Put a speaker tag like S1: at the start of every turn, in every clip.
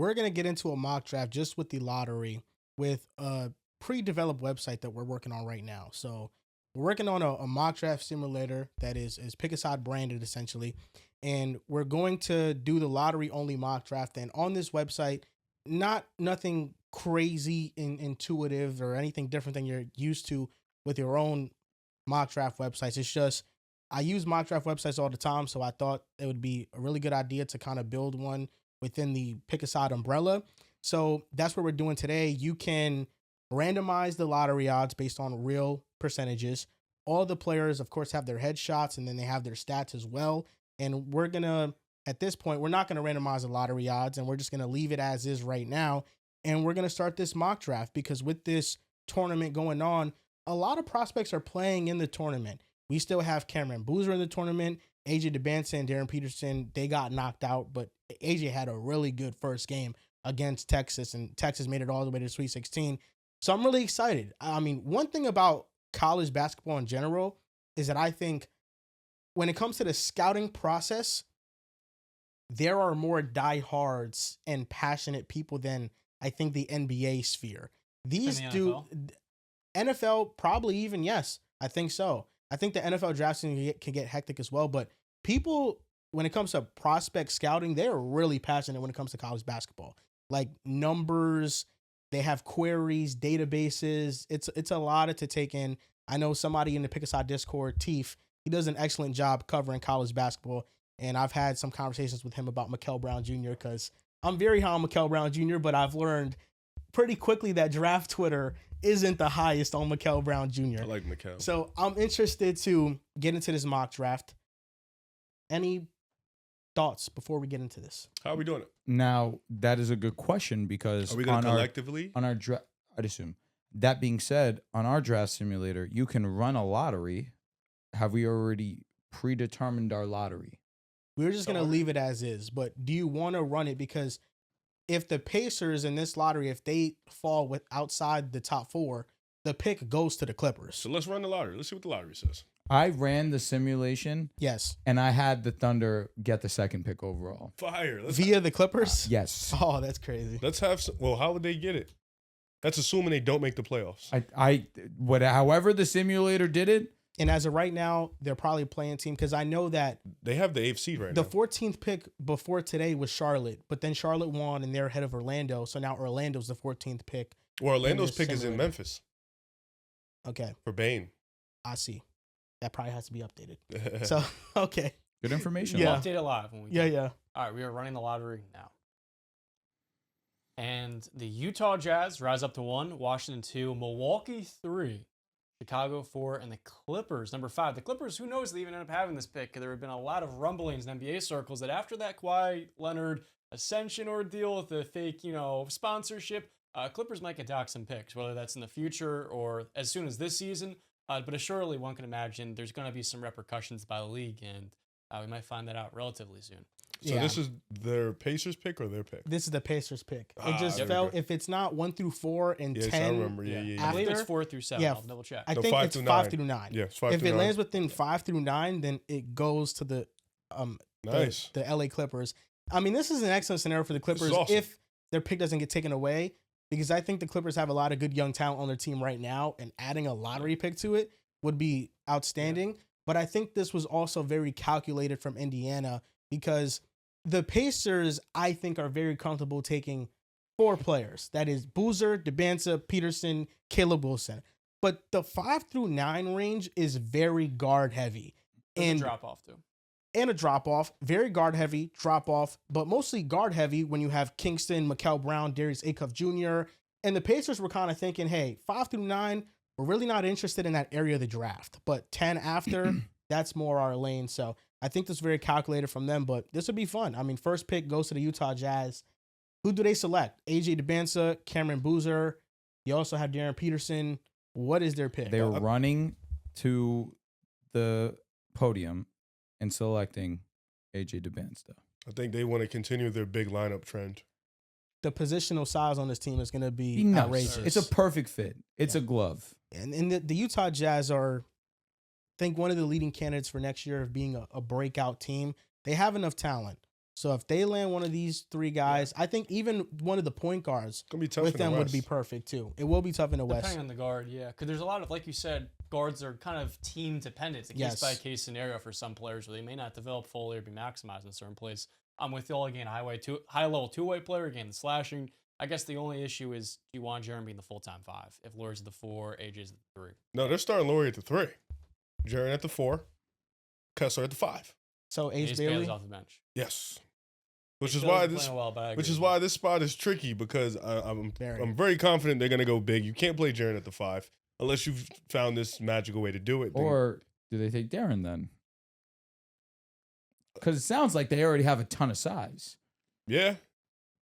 S1: we're going to get into a mock draft just with the lottery with a pre-developed website that we're working on right now. So we're working on a mock draft simulator that is Pick a Side branded essentially. And we're going to do the lottery only mock draft. And on this website, nothing crazy intuitive or anything different than you're used to with your own mock draft websites. It's just, I use mock draft websites all the time. So I thought it would be a really good idea to kind of build one within the Pick a Side umbrella. So that's what we're doing today. You can randomize the lottery odds based on real percentages. All the players, of course, have their headshots and then they have their stats as well. And we're going to, at this point, we're not going to randomize the lottery odds and we're just going to leave it as is right now. And we're going to start this mock draft because with this tournament going on, a lot of prospects are playing in the tournament. We still have Cameron Boozer in the tournament. AJ DeBansa and Darren Peterson, they got knocked out, but AJ had a really good first game against Texas, and Texas made it all the way to the Sweet 16. So I'm really excited. I mean, one thing about college basketball in general is that I think when it comes to the scouting process, there are more diehards and passionate people than I think the NBA sphere. These NFL probably even, yes, I think so. I think the NFL draft can get hectic as well, but people, when it comes to prospect scouting, they're really passionate when it comes to college basketball. Like numbers, they have queries, databases. It's a lot to take in. I know somebody in the Pick a Side Discord, Teef, he does an excellent job covering college basketball, and I've had some conversations with him about Mikel Brown Jr. because I'm very high on Mikel Brown Jr., but I've learned pretty quickly that draft Twitter isn't the highest on Mikel Brown Jr.
S2: I like Mikel.
S1: So I'm interested to get into this mock draft. Any thoughts before we get into this?
S2: How are we doing it?
S3: Now, that is a good question because
S2: are we going to collectively?
S3: On our draft, I'd assume. That being said, on our draft simulator, you can run a lottery. Have we already predetermined our lottery?
S1: We're just going to leave it as is, but do you want to run it? Because if the Pacers in this lottery, if they fall with outside the top 4, the pick goes to the Clippers.
S2: So let's run the lottery. Let's see what the lottery says.
S3: I ran the simulation.
S1: Yes.
S3: And I had the Thunder get the second pick overall.
S2: Fire.
S1: Via the Clippers?
S3: Yes.
S1: Oh, that's crazy.
S2: Let's have some, well, how would they get it? That's assuming they don't make the playoffs.
S3: However the simulator did it.
S1: And as of right now, they're probably playing team because I know that
S2: they have the 8th seed right now.
S1: The 14th pick before today was Charlotte, but then Charlotte won and they're ahead of Orlando. So now Orlando's the 14th pick.
S2: Well, Orlando's pick is in Memphis.
S1: Okay.
S2: For Bane.
S1: I see. That probably has to be updated. So, okay.
S3: Good information.
S1: Yeah.
S4: We'll update it live when we
S1: Yeah.
S4: All right, we are running the lottery now. And the Utah Jazz rise up to 1, Washington 2, Milwaukee 3, Chicago 4, and the Clippers, number 5. The Clippers, who knows, they even end up having this pick. There have been a lot of rumblings in NBA circles that after that Kawhi Leonard ascension ordeal with the fake, sponsorship, Clippers might get docked some picks, whether that's in the future or as soon as this season. But assuredly, one can imagine there's going to be some repercussions by the league, and we might find that out relatively soon.
S2: So this is their Pacers pick or their pick?
S1: This is the Pacers pick. It just felt, if it's not 1 through 4 and 10.
S2: I remember. Yeah.
S4: I believe it's 4 through 7. I'll double check.
S1: I think it's 5 through 9.
S2: Yeah, it's 5
S1: if
S2: through
S1: it
S2: 9.
S1: lands within 5 through 9, then it goes to the
S2: nice.
S1: the LA Clippers. I mean, this is an excellent scenario for the Clippers
S2: awesome.
S1: if their pick doesn't get taken away, because I think the Clippers have a lot of good young talent on their team right now, and adding a lottery pick to it would be outstanding. Yeah. But I think this was also very calculated from Indiana because the Pacers, I think, are very comfortable taking 4 players. That is Boozer, DeBansa, Peterson, Caleb Wilson. But the 5 through 9 range is very guard heavy.
S4: And a drop off too.
S1: And a drop off, very guard heavy, drop off, but mostly guard heavy when you have Kingston, Mikel Brown, Darius Acuff Jr. And the Pacers were kind of thinking, hey, 5 through 9, we're really not interested in that area of the draft. But 10 after, that's more our lane. So I think this is very calculated from them, but this would be fun. I mean, first pick goes to the Utah Jazz. Who do they select? AJ DeBansa, Cameron Boozer. You also have Darren Peterson. What is their pick?
S3: They're running to the podium and selecting AJ DeBansa.
S2: I think they want to continue their big lineup trend.
S1: The positional size on this team is going to be
S3: nuts.
S1: Outrageous.
S3: It's a perfect fit. It's a glove.
S1: And the Utah Jazz are, I think, one of the leading candidates for next year of being a breakout team. They have enough talent. So if they land one of these three guys, I think even one of the point guards
S2: It's gonna be tough
S1: with
S2: in the
S1: them would
S2: West.
S1: be perfect too. It will be tough in the West.
S4: Depending on the guard, yeah. Because there's a lot of, like you said, guards are kind of team dependent. It's a
S1: Yes.
S4: case-by-case scenario for some players where they may not develop fully or be maximized in a certain place. I'm with you all again. High-level two-way player, again, the slashing. I guess the only issue is, do you want Jaren being the full-time 5? If Laurie's the 4, AJ's the 3.
S2: No, they're starting Laurie at the 3, Jaren at the 4, Kessler at the 5.
S1: So Ace
S4: Ace
S1: Bailey.
S4: Bailey's off the bench.
S2: Yes. Which
S4: Ace
S2: is
S4: Bailey's
S2: why
S4: been
S2: this
S4: playing well, but I
S2: Which
S4: agree
S2: is
S4: with
S2: why
S4: you.
S2: this spot is tricky because I'm
S1: Very.
S2: very confident they're gonna go big. You can't play Jaren at the 5 unless you've found this magical way to do it.
S3: Or do they take Darren then? Because it sounds like they already have a ton of size.
S2: Yeah,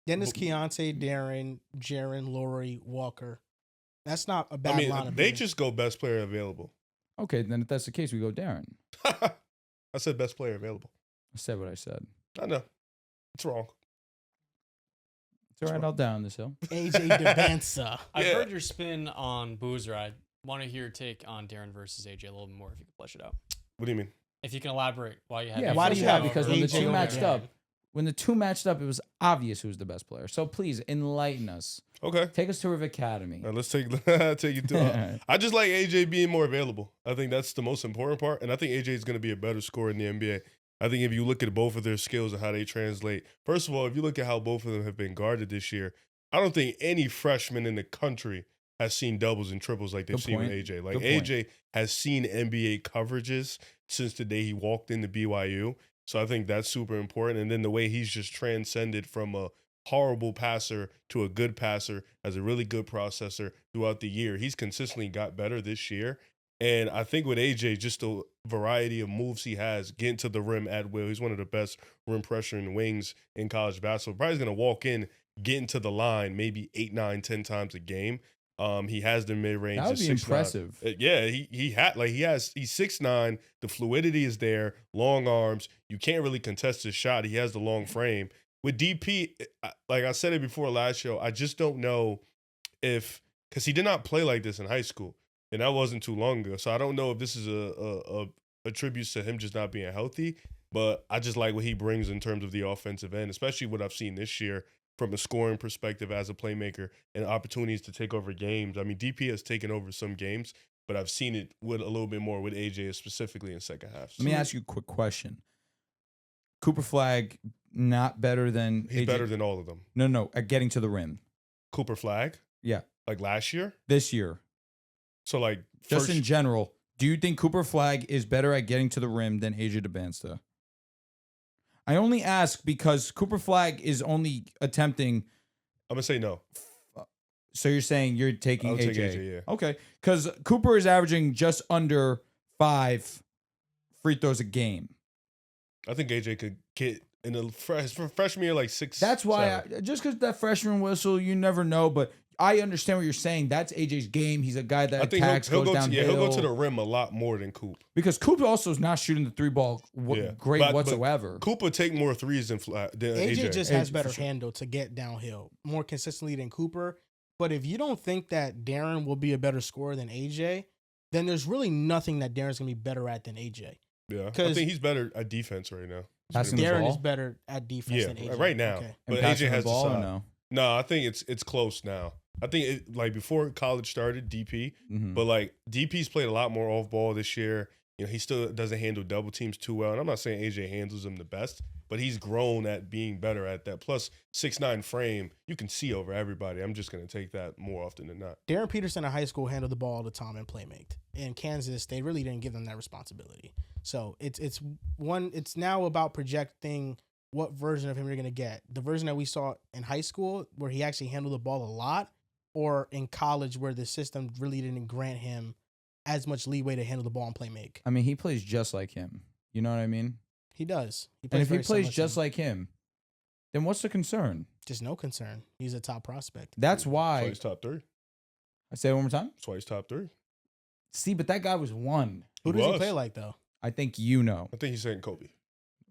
S1: Then it's Keontae, Darren, Jaren, Laurie, Walker. That's not a bad
S2: I mean
S1: lineup.
S2: they
S1: either.
S2: just go best player available.
S3: Okay, then if that's the case, we go Darren.
S2: I said best player available.
S3: I said what I said.
S2: I know it's wrong.
S3: It's all right. I'll down this hill.
S1: AJ Devanza.
S4: I've
S2: Yeah.
S4: heard your spin on Boozer. I want to hear your take on Darren versus AJ a little bit more if you can flesh it out.
S2: What do you mean?
S4: If you can elaborate why you have
S3: Yeah,
S1: why do you have-
S3: because when the
S1: AJ
S3: two
S1: over
S3: matched
S1: Darren?
S3: up, it was obvious who was the best player. So please enlighten us.
S2: Okay,
S3: Take us to Riv Academy.
S2: let's take you to. I just like AJ being more available. I think that's the most important part, and I think AJ is going to be a better scorer in the NBA. I think if you look at both of their skills and how they translate, first of all, if you look at how both of them have been guarded this year, I don't think any freshman in the country has seen doubles and triples like they've
S3: Good
S2: seen with
S3: point.
S2: AJ. Like
S3: Good point.
S2: AJ has seen NBA coverages since the day he walked into BYU. So I think that's super important. And then the way he's just transcended from a horrible passer to a good passer as a really good processor throughout the year. He's consistently got better this year. And I think with AJ, just the variety of moves he has, getting to the rim at will. He's one of the best rim pressuring wings in college basketball. Probably going to walk in, get into the line maybe 8, 9, 10 times a game. He has the mid range.
S3: That would be
S2: 6'9".
S3: impressive.
S2: Yeah, he's 6'9". The fluidity is there, long arms. You can't really contest his shot. He has the long frame. With DP, like I said it before last show, I just don't know because he did not play like this in high school, and that wasn't too long ago. So I don't know if this is a tribute to him just not being healthy. But I just like what he brings in terms of the offensive end, especially what I've seen this year from a scoring perspective as a playmaker and opportunities to take over games. I mean, DP has taken over some games, but I've seen it with a little bit more with AJ specifically in second half.
S3: Let me ask you a quick question. Cooper Flag, not better than
S2: He's
S3: AJ?
S2: better than all of them.
S3: No, at getting to the rim.
S2: Cooper Flag,
S3: Yeah,
S2: like last year.
S3: this year.
S2: So like
S3: Just
S2: first,
S3: in general, do you think Cooper Flag is better at getting to the rim than AJ DeBansta? I only ask because Cooper Flag is only attempting.
S2: I'm gonna say no.
S3: So you're saying you're taking
S2: I'll
S3: AJ?
S2: take AJ, yeah.
S3: Okay, because Cooper is averaging just under 5 free throws a game.
S2: I think AJ could get in the freshman year like 6.
S3: That's why,
S2: 7.
S3: just because that freshman whistle, you never know. But I understand what you're saying. That's AJ's game. He's a guy that
S2: I think
S3: attacks,
S2: he'll
S3: goes
S2: go
S3: downhill.
S2: he'll go to the rim a lot more than Coop.
S3: Because Cooper also is not shooting the 3-ball
S2: Yeah.
S3: great
S2: But
S3: whatsoever.
S2: Cooper take more threes than
S1: AJ just
S3: AJ
S1: has
S3: for
S1: better
S3: sure.
S1: handle to get downhill more consistently than Cooper. But if you don't think that Darren will be a better scorer than AJ, then there's really nothing that Darren's gonna be better at than AJ.
S2: Yeah, I
S1: 'Cause-
S2: think he's better at defense right now.
S3: Passing the
S1: Darren
S3: ball?
S1: is better at defense
S2: Yeah,
S1: than AJ.
S2: right now.
S1: Okay.
S3: And
S2: But
S3: passing
S2: AJ
S3: the
S2: has the
S3: ball or
S2: side.
S3: no?
S2: No, I think it's close now. I think like before college started, DP,
S3: Mhm.
S2: but like DP's played a lot more off ball this year. You know, he still doesn't handle double teams too well. And I'm not saying AJ handles them the best, but he's grown at being better at that. Plus 6'9" frame, you can see over everybody. I'm just gonna take that more often than not.
S1: Darren Peterson in high school handled the ball all the time and playmaked. In Kansas, they really didn't give them that responsibility. So it's now about projecting what version of him you're gonna get. The version that we saw in high school where he actually handled the ball a lot, or in college where the system really didn't grant him as much leeway to handle the ball and play make.
S3: I mean, he plays just like him. You know what I mean?
S1: He does.
S3: And if he
S1: very
S3: plays
S1: similar to
S3: just
S1: him.
S3: like him, then what's the concern?
S1: just no concern. He's a top prospect.
S3: That's
S2: That's why
S3: why.
S2: he's top 3.
S3: I say it one more time.
S2: That's why he's top 3.
S3: See, but that guy was 1.
S1: Who
S2: He
S1: does he
S2: was.
S1: play like though?
S3: I think you know.
S2: I think he's saying Kobe.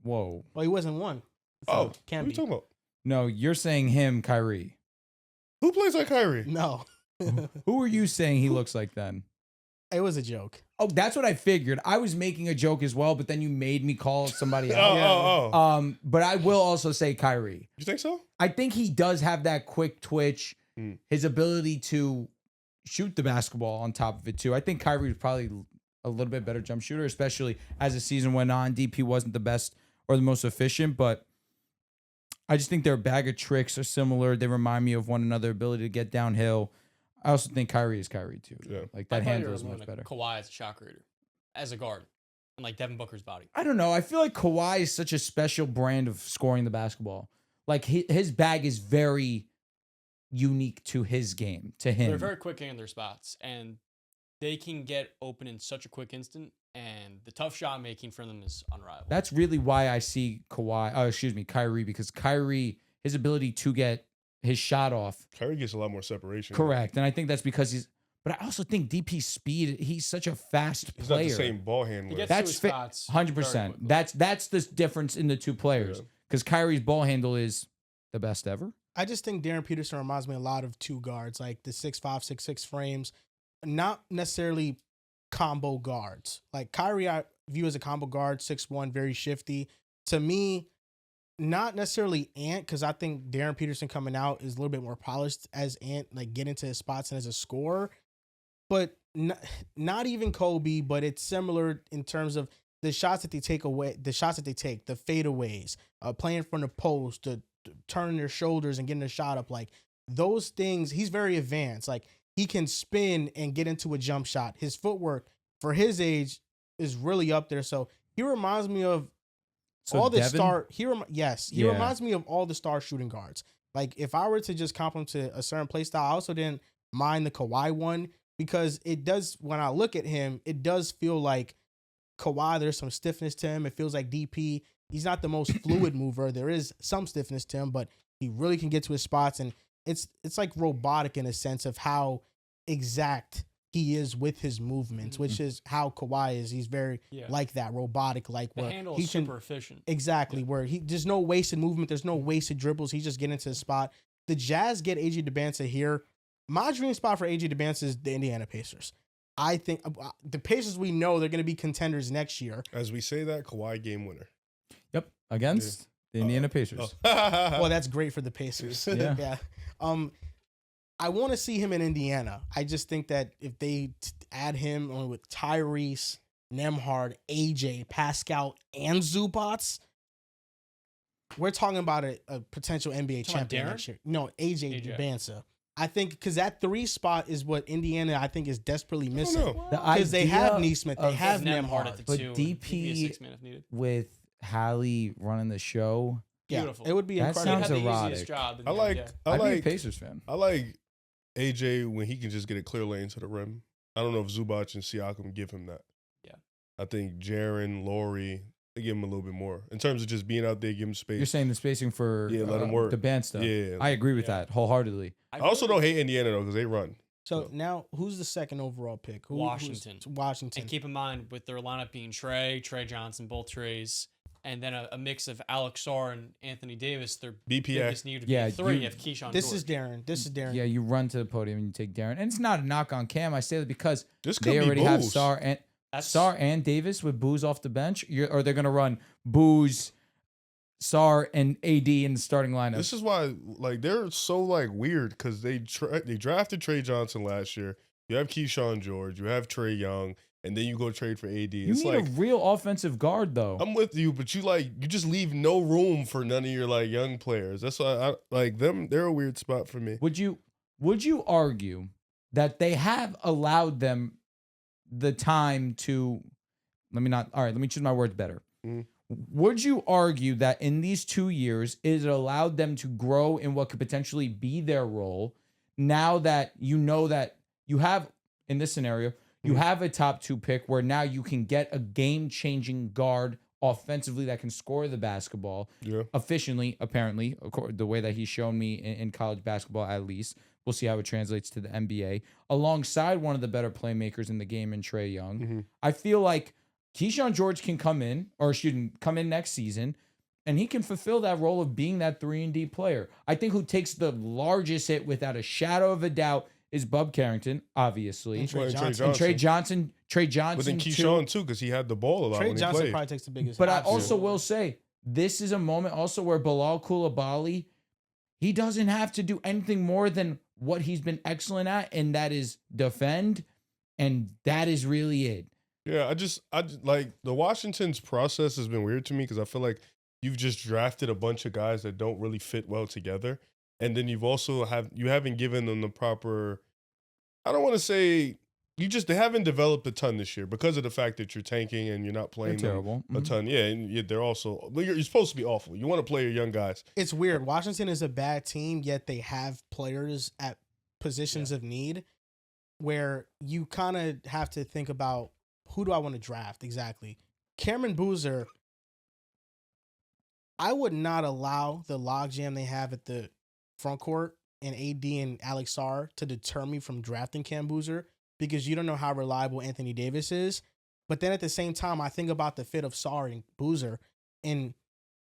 S3: Whoa.
S1: Well, he wasn't one. So,
S2: Oh,
S1: can't
S2: what are you
S1: be.
S2: talking about?
S3: No, you're saying him, Kyrie.
S2: Who plays like Kyrie?
S1: No.
S3: Who are you saying he looks like then?
S1: It was a joke.
S3: Oh, that's what I figured. I was making a joke as well, but then you made me call somebody
S2: Oh,
S3: else.
S2: oh.
S3: But I will also say Kyrie.
S2: You think so?
S3: I think he does have that quick twitch,
S2: Mm.
S3: his ability to shoot the basketball on top of it too. I think Kyrie was probably a little bit better jump shooter, especially as the season went on. DP wasn't the best or the most efficient, but I just think their bag of tricks are similar. They remind me of one another, ability to get downhill. I also think Kyrie is Kyrie too.
S2: Yeah.
S3: Like
S4: I
S3: that
S4: thought you
S3: handle
S4: were
S3: is
S4: alluding
S3: much
S4: to
S3: better.
S4: Kawhi as a shot creator, as a guard, and like Devin Booker's body.
S3: I don't know. I feel like Kawhi is such a special brand of scoring the basketball. Like his bag is very unique to his game, to him.
S4: They're very quick in their spots, and they can get open in such a quick instant. And the tough shot making for them is unrivaled.
S3: That's really why I see Kyrie, because Kyrie, his ability to get his shot off.
S2: Kyrie gets a lot more separation.
S3: Correct. And I think that's because but I also think DP's speed, he's such a fast
S2: He's
S3: player.
S2: not the same ball handler.
S4: He gets
S3: That's
S4: to his
S3: fit,
S4: spots
S3: 100%.
S4: very quickly.
S3: That's the difference in the two players.
S2: Yeah.
S3: Because Kyrie's ball handle is the best ever.
S1: I just think Darren Peterson reminds me a lot of two guards, like the 6'5", 6'6" frames, not necessarily combo guards. Like Kyrie, I view as a combo guard, 6'1", very shifty. To me, not necessarily Ant, because I think Darren Peterson coming out is a little bit more polished as Ant, like get into his spots and as a scorer. But not even Kobe, but it's similar in terms of the shots that they take away, the fadeaways, playing from the post, turning their shoulders and getting a shot up. Like those things, he's very advanced. Like he can spin and get into a jump shot. His footwork for his age is really up there. So he reminds me of all the
S3: Devin?
S1: He reminds me of all the star shooting guards. Like if I were to just compliment to a certain play style, I also didn't mind the Kawhi one because it does, when I look at him, it does feel like Kawhi, there's some stiffness to him. It feels like DP, he's not the most fluid mover. There is some stiffness to him, but he really can get to his spots. And it's like robotic in a sense of how exact he is with his movements, which is how Kawhi is. He's very like that, robotic, like
S4: The
S1: where
S4: handle
S1: he
S4: is
S1: can,
S4: super efficient.
S1: exactly, where there's no wasted movement, there's no wasted dribbles. He just get into the spot. The Jazz get AJ DeBanza here. My dream spot for AJ DeBanza is the Indiana Pacers. I think the Pacers, we know they're going to be contenders next year.
S2: As we say that, Kawhi game winner.
S3: Yep. Against the Indiana Pacers.
S1: Well, that's great for the Pacers.
S3: Yeah.
S1: I want to see him in Indiana. I just think that if they add him with Tyrese, Nembhard, AJ, Pascal, and Zubats, we're talking about a potential NBA champion next year. No, AJ DeBanza. I think because that 3 spot is what Indiana, I think, is desperately missing. Because they have Neesmith, they have
S4: Nembhard at
S1: Nembhard.
S4: the
S3: But
S4: 2.
S3: DP
S4: He can be a 6-man if needed.
S3: with Hallie running the show.
S4: Beautiful.
S1: It would be
S3: That
S1: incredible.
S3: sounds
S4: He had the
S3: erotic.
S4: easiest job. in
S2: I
S4: the
S2: like
S4: NBA.
S2: I
S3: I'd be a
S2: like
S3: Pacers fan.
S2: I like AJ when he can just get a clear lane to the rim. I don't know if Zubac and Siakam give him that.
S4: Yeah.
S2: I think Jaren, Laurie, they give him a little bit more. In terms of just being out there, give him space.
S3: You're saying the spacing for
S2: let him work.
S3: the band stuff.
S2: Yeah.
S3: I agree with that wholeheartedly.
S2: I also don't hate Indiana, though, because they run.
S1: So now, who's the second overall pick?
S4: Washington.
S1: Washington.
S4: And keep in mind, with their lineup being Trey Johnson, both Treys, and then a mix of Alex Sarr and Anthony Davis, their
S2: BPA.
S4: biggest need to be
S3: Yeah,
S4: 3
S3: you-
S4: of Keyshawn
S1: This
S4: George.
S1: is Darren. This is Darren.
S3: Yeah, you run to the podium and you take Darren. And it's not a knock on Cam. I say that because
S2: This could
S3: they
S2: be
S3: already have
S2: Booz.
S3: Sarr and Davis with Booz off the bench. Or they're going to run Booz, Sarr, and AD in the starting lineup.
S2: This is why, like, they're so, like, weird because they drafted Trey Johnson last year. You have Keyshawn George. You have Trey Young. And then you go trade for AD.
S3: you
S2: It's
S3: need
S2: like,
S3: a real offensive guard, though.
S2: I'm with you, but you just leave no room for none of your, like, young players. That's why I like them. They're a weird spot for me.
S3: Would you argue that they have allowed them the time to let me choose my words better.
S2: Mhm.
S3: Would you argue that in these 2 years it allowed them to grow in what could potentially be their role now that you know that you have, in this scenario, you have a top 2 pick where now you can get a game-changing guard offensively that can score the basketball efficiently, apparently, the way that he's shown me in college basketball at least. We'll see how it translates to the NBA. Alongside one of the better playmakers in the game in Trey Young.
S2: Mm-hmm.
S3: I feel like Keyshawn George can come in next season, and he can fulfill that role of being that 3-and-D player. I think who takes the largest hit without a shadow of a doubt is Bub Carrington, obviously.
S1: And Trey
S2: Well, and Trey
S1: Johnson.
S3: And Trey Johnson.
S2: But then
S3: too.
S2: Keyshawn too, because he had the ball a lot
S1: Trey
S2: when he
S1: Johnson
S2: played.
S1: probably takes the biggest.
S3: But
S1: hit.
S3: I also
S1: Absolutely.
S3: will say, this is a moment also where Bilal Coulibaly, he doesn't have to do anything more than what he's been excellent at, and that is defend, and that is really it.
S2: Yeah, I just like the Washington's process has been weird to me because I feel like you've just drafted a bunch of guys that don't really fit well together, and then you've also haven't given them the proper. I don't want to say they haven't developed a ton this year because of the fact that you're tanking and you're not
S3: They're
S2: playing them
S3: terrible.
S2: a ton. Yeah, and they're also you're supposed to be awful. You want to play your young guys.
S1: It's weird. Washington is a bad team, yet they have players at positions of need where you kind of have to think about who do I want to draft exactly. Cameron Boozer, I would not allow the logjam they have at the front court and AD and Alex Sarr to deter me from drafting Cam Boozer because you don't know how reliable Anthony Davis is. But then at the same time, I think about the fit of Sarr and Boozer, and